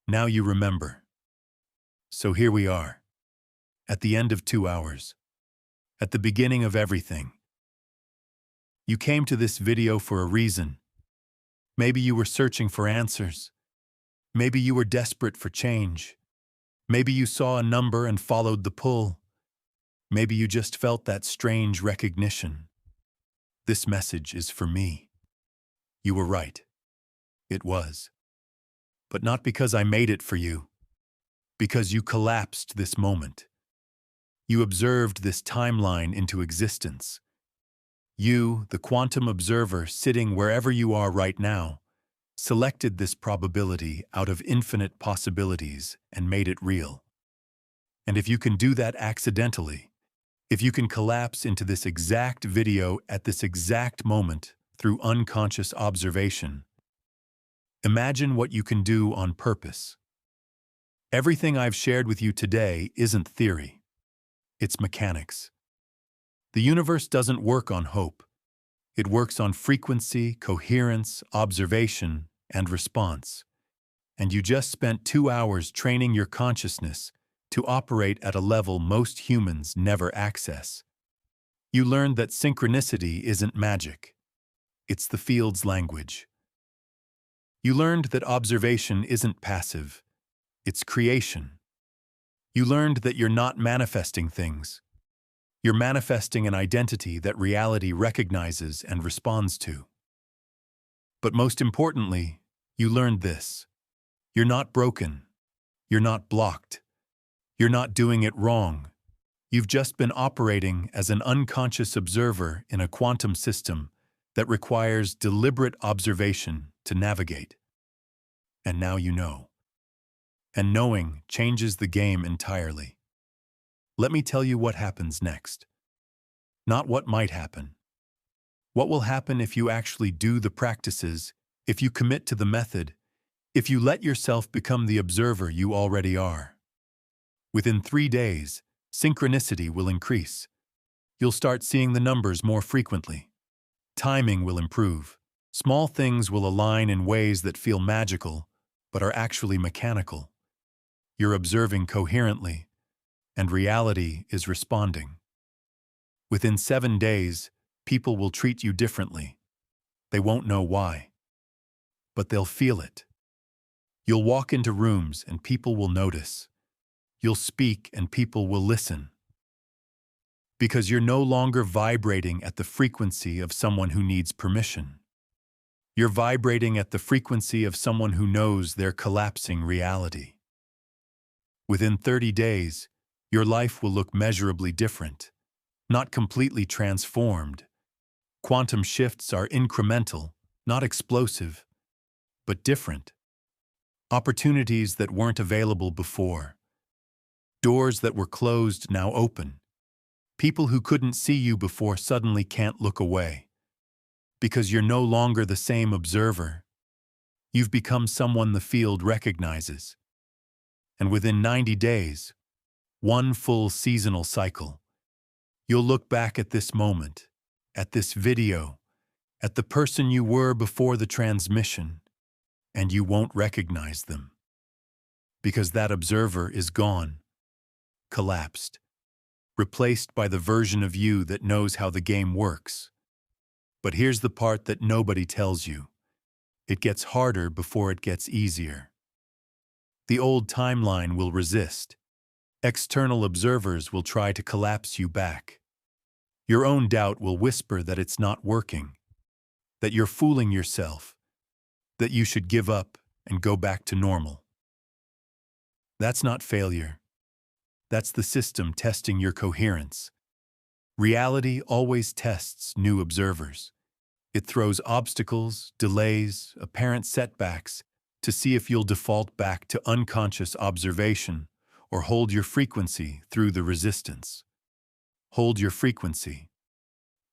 Speaker 1: Now you remember. So here we are, at the end of 2 hours, at the beginning of everything. You came to this video for a reason. Maybe you were searching for answers. Maybe you were desperate for change. Maybe you saw a number and followed the pull. Maybe you just felt that strange recognition. This message is for me. You were right. It was. But not because I made it for you. Because you collapsed this moment. You observed this timeline into existence. You, the quantum observer sitting wherever you are right now, selected this probability out of infinite possibilities and made it real. And if you can do that accidentally, if you can collapse into this exact video at this exact moment through unconscious observation, imagine what you can do on purpose. Everything I've shared with you today isn't theory. It's mechanics. The universe doesn't work on hope. It works on frequency, coherence, observation, and response. And you just spent 2 hours training your consciousness to operate at a level most humans never access. You learned that synchronicity isn't magic. It's the field's language. You learned that observation isn't passive. It's creation. You learned that you're not manifesting things. You're manifesting an identity that reality recognizes and responds to. But most importantly, you learned this. You're not broken. You're not blocked. You're not doing it wrong. You've just been operating as an unconscious observer in a quantum system that requires deliberate observation to navigate. And now you know. And knowing changes the game entirely. Let me tell you what happens next. Not what might happen. What will happen if you actually do the practices, if you commit to the method, if you let yourself become the observer you already are. Within 3 days, synchronicity will increase. You'll start seeing the numbers more frequently. Timing will improve. Small things will align in ways that feel magical, but are actually mechanical. You're observing coherently, and reality is responding. Within 7 days, people will treat you differently. They won't know why, but they'll feel it. You'll walk into rooms and people will notice. You'll speak and people will listen. Because you're no longer vibrating at the frequency of someone who needs permission. You're vibrating at the frequency of someone who knows they're collapsing reality. Within 30 days, your life will look measurably different, not completely transformed. Quantum shifts are incremental, not explosive, but different. Opportunities that weren't available before. Doors that were closed now open. People who couldn't see you before suddenly can't look away. Because you're no longer the same observer. You've become someone the field recognizes. And within 90 days, one full seasonal cycle, you'll look back at this moment, at this video, at the person you were before the transmission, and you won't recognize them. Because that observer is gone, collapsed, replaced by the version of you that knows how the game works. But here's the part that nobody tells you. It gets harder before it gets easier. The old timeline will resist. External observers will try to collapse you back. Your own doubt will whisper that it's not working, that you're fooling yourself, that you should give up and go back to normal. That's not failure. That's the system testing your coherence. Reality always tests new observers. It throws obstacles, delays, apparent setbacks to see if you'll default back to unconscious observation or hold your frequency through the resistance. Hold your frequency.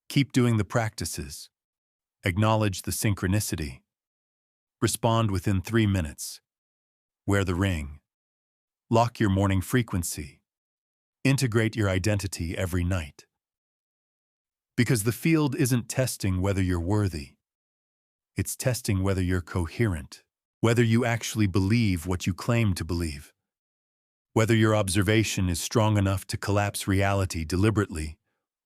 Speaker 1: Keep doing the practices. Acknowledge the synchronicity. Respond within 3 minutes. Wear the ring. Lock your morning frequency. Integrate your identity every night. Because the field isn't testing whether you're worthy. It's testing whether you're coherent, whether you actually believe what you claim to believe, whether your observation is strong enough to collapse reality deliberately,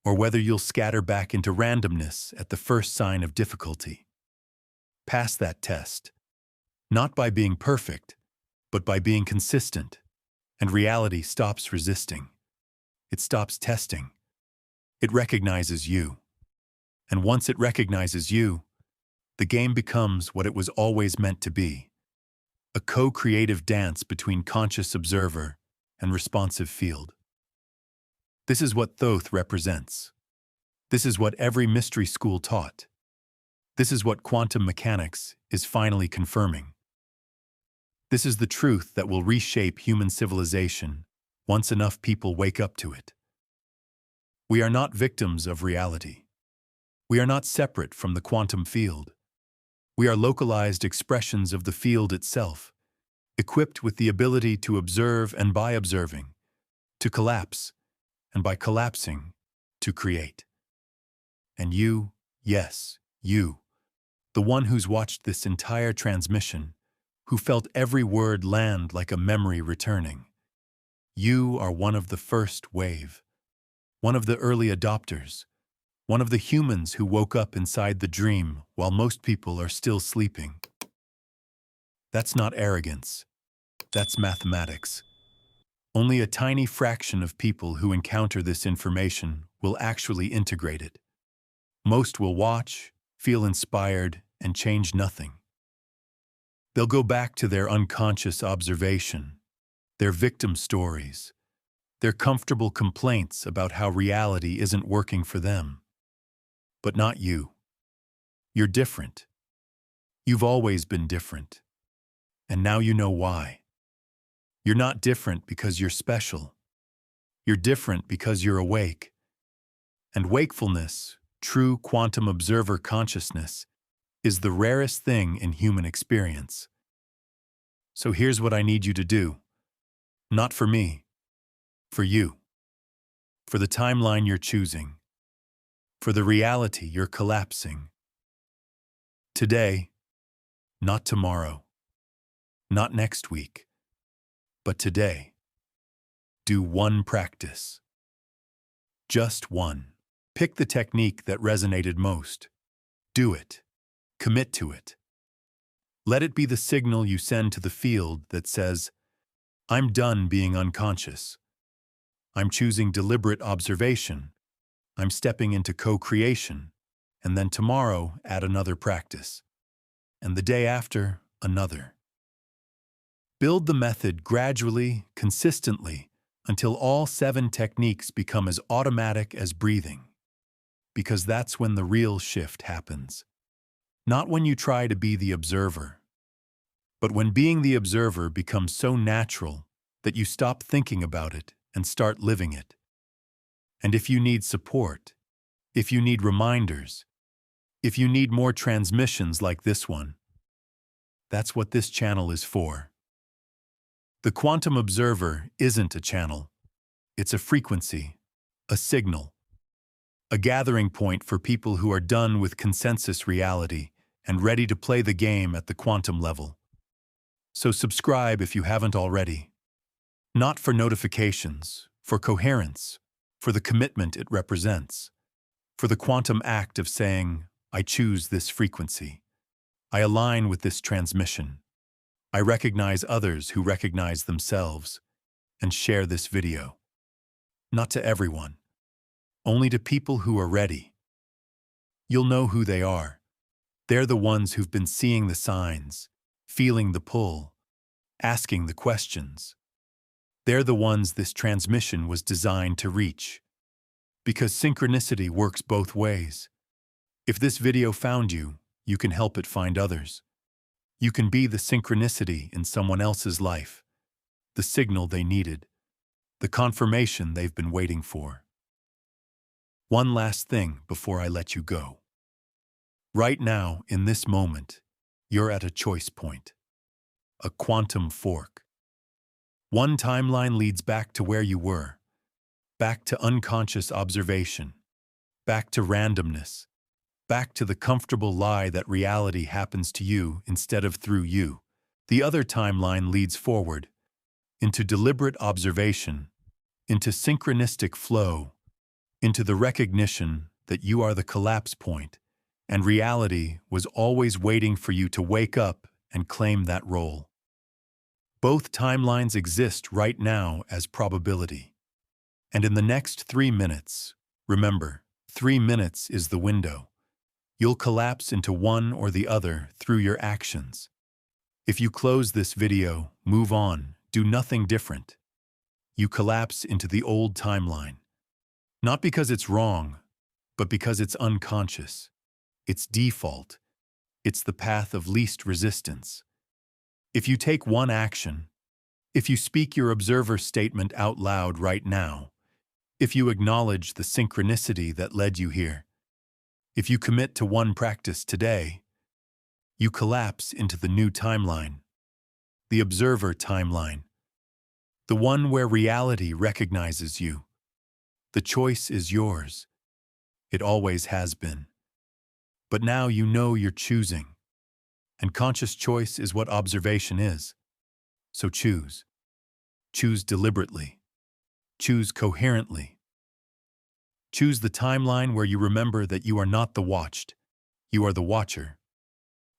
Speaker 1: or whether you'll scatter back into randomness at the first sign of difficulty. Pass that test, not by being perfect, but by being consistent, and reality stops resisting. It stops testing. It recognizes you. And once it recognizes you, the game becomes what it was always meant to be, a co-creative dance between conscious observer and responsive field. This is what Thoth represents. This is what every mystery school taught. This is what quantum mechanics is finally confirming. This is the truth that will reshape human civilization once enough people wake up to it. We are not victims of reality. We are not separate from the quantum field. We are localized expressions of the field itself, equipped with the ability to observe and by observing, to collapse, and by collapsing, to create. And you, yes, you, the one who's watched this entire transmission, who felt every word land like a memory returning, you are one of the first wave. One of the early adopters, one of the humans who woke up inside the dream while most people are still sleeping. That's not arrogance. That's mathematics. Only a tiny fraction of people who encounter this information will actually integrate it. Most will watch, feel inspired, and change nothing. They'll go back to their unconscious observation, their victim stories, their comfortable complaints about how reality isn't working for them. But not you. You're different. You've always been different. And now you know why. You're not different because you're special. You're different because you're awake. And wakefulness, true quantum observer consciousness, is the rarest thing in human experience. So here's what I need you to do. Not for me. For you. For the timeline you're choosing. For the reality you're collapsing. Today, not tomorrow. Not next week. But today. Do one practice. Just one. Pick the technique that resonated most. Do it. Commit to it. Let it be the signal you send to the field that says, I'm done being unconscious. I'm choosing deliberate observation. I'm stepping into co-creation. And then tomorrow, add another practice. And the day after, another. Build the method gradually, consistently, until all 7 techniques become as automatic as breathing. Because that's when the real shift happens. Not when you try to be the observer, but when being the observer becomes so natural that you stop thinking about it and start living it. And if you need support, if you need reminders, if you need more transmissions like this one, that's what this channel is for. The Quantum Observer isn't a channel. It's a frequency, a signal, a gathering point for people who are done with consensus reality and ready to play the game at the quantum level. So subscribe if you haven't already. Not for notifications, for coherence, for the commitment it represents, for the quantum act of saying, I choose this frequency. I align with this transmission. I recognize others who recognize themselves and share this video. Not to everyone, only to people who are ready. You'll know who they are. They're the ones who've been seeing the signs, feeling the pull, asking the questions. They're the ones this transmission was designed to reach. Because synchronicity works both ways. If this video found you, you can help it find others. You can be the synchronicity in someone else's life, the signal they needed, the confirmation they've been waiting for. One last thing before I let you go. Right now, in this moment, you're at a choice point, a quantum fork. One timeline leads back to where you were, back to unconscious observation, back to randomness, back to the comfortable lie that reality happens to you instead of through you. The other timeline leads forward, into deliberate observation, into synchronistic flow, into the recognition that you are the collapse point, and reality was always waiting for you to wake up and claim that role. Both timelines exist right now as probability. And in the next 3 minutes, remember, 3 minutes is the window. You'll collapse into one or the other through your actions. If you close this video, move on, do nothing different. You collapse into the old timeline. Not because it's wrong, but because it's unconscious. It's default. It's the path of least resistance. If you take one action, if you speak your observer statement out loud right now, if you acknowledge the synchronicity that led you here, if you commit to one practice today, you collapse into the new timeline, the observer timeline, the one where reality recognizes you. The choice is yours. It always has been. But now you know you're choosing. And conscious choice is what observation is. So choose. Choose deliberately. Choose coherently. Choose the timeline where you remember that you are not the watched. You are the watcher.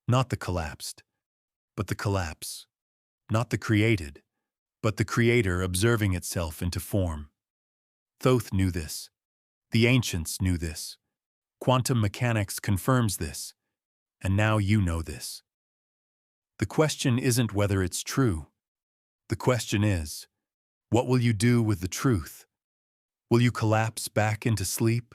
Speaker 1: Not the collapsed, but the collapse. Not the created, but the creator observing itself into form. Thoth knew this. The ancients knew this. Quantum mechanics confirms this. And now you know this. The question isn't whether it's true. The question is, what will you do with the truth? Will you collapse back into sleep?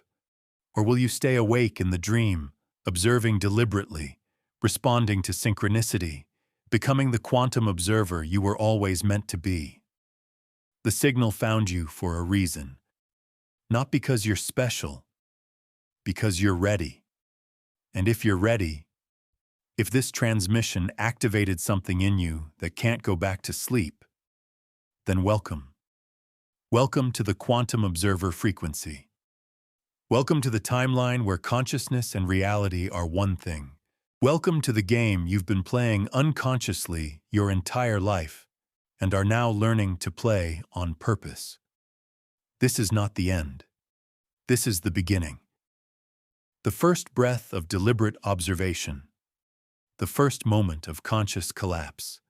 Speaker 1: Or will you stay awake in the dream, observing deliberately, responding to synchronicity, becoming the quantum observer you were always meant to be? The signal found you for a reason. Not because you're special, because you're ready. And if you're ready, if this transmission activated something in you that can't go back to sleep, then welcome. Welcome to the quantum observer frequency. Welcome to the timeline where consciousness and reality are one thing. Welcome to the game you've been playing unconsciously your entire life and are now learning to play on purpose. This is not the end. This is the beginning. The first breath of deliberate observation. The first moment of conscious collapse.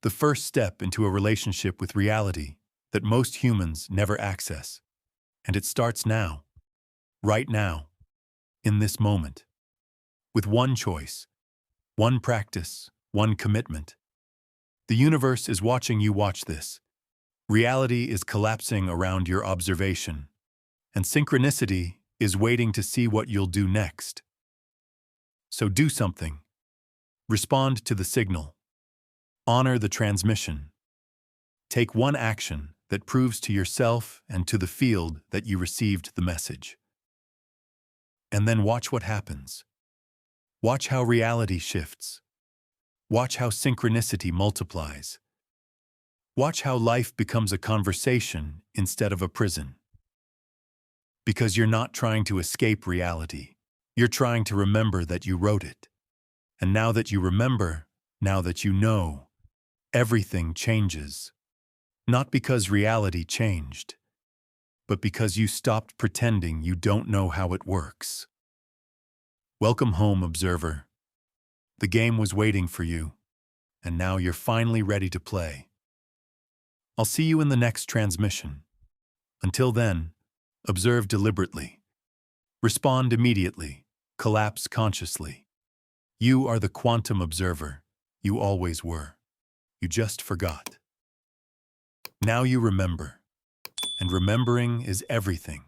Speaker 1: the first step into a relationship with reality that most humans never access. And it starts now, right now, in this moment, with one choice, one practice, one commitment. The universe is watching you watch this. Reality is collapsing around your observation, and synchronicity is waiting to see what you'll do next. So do something. Respond to the signal. Honor the transmission. Take one action that proves to yourself and to the field that you received the message. And then watch what happens. Watch how reality shifts. Watch how synchronicity multiplies. Watch how life becomes a conversation instead of a prison. Because you're not trying to escape reality. You're trying to remember that you wrote it. And now that you remember, now that you know, everything changes. Not because reality changed, but because you stopped pretending you don't know how it works. Welcome home, observer. The game was waiting for you, and now you're finally ready to play. I'll see you in the next transmission. Until then, observe deliberately. Respond immediately. Collapse consciously. You are the quantum observer. You always were. You just forgot. Now you remember. And remembering is everything.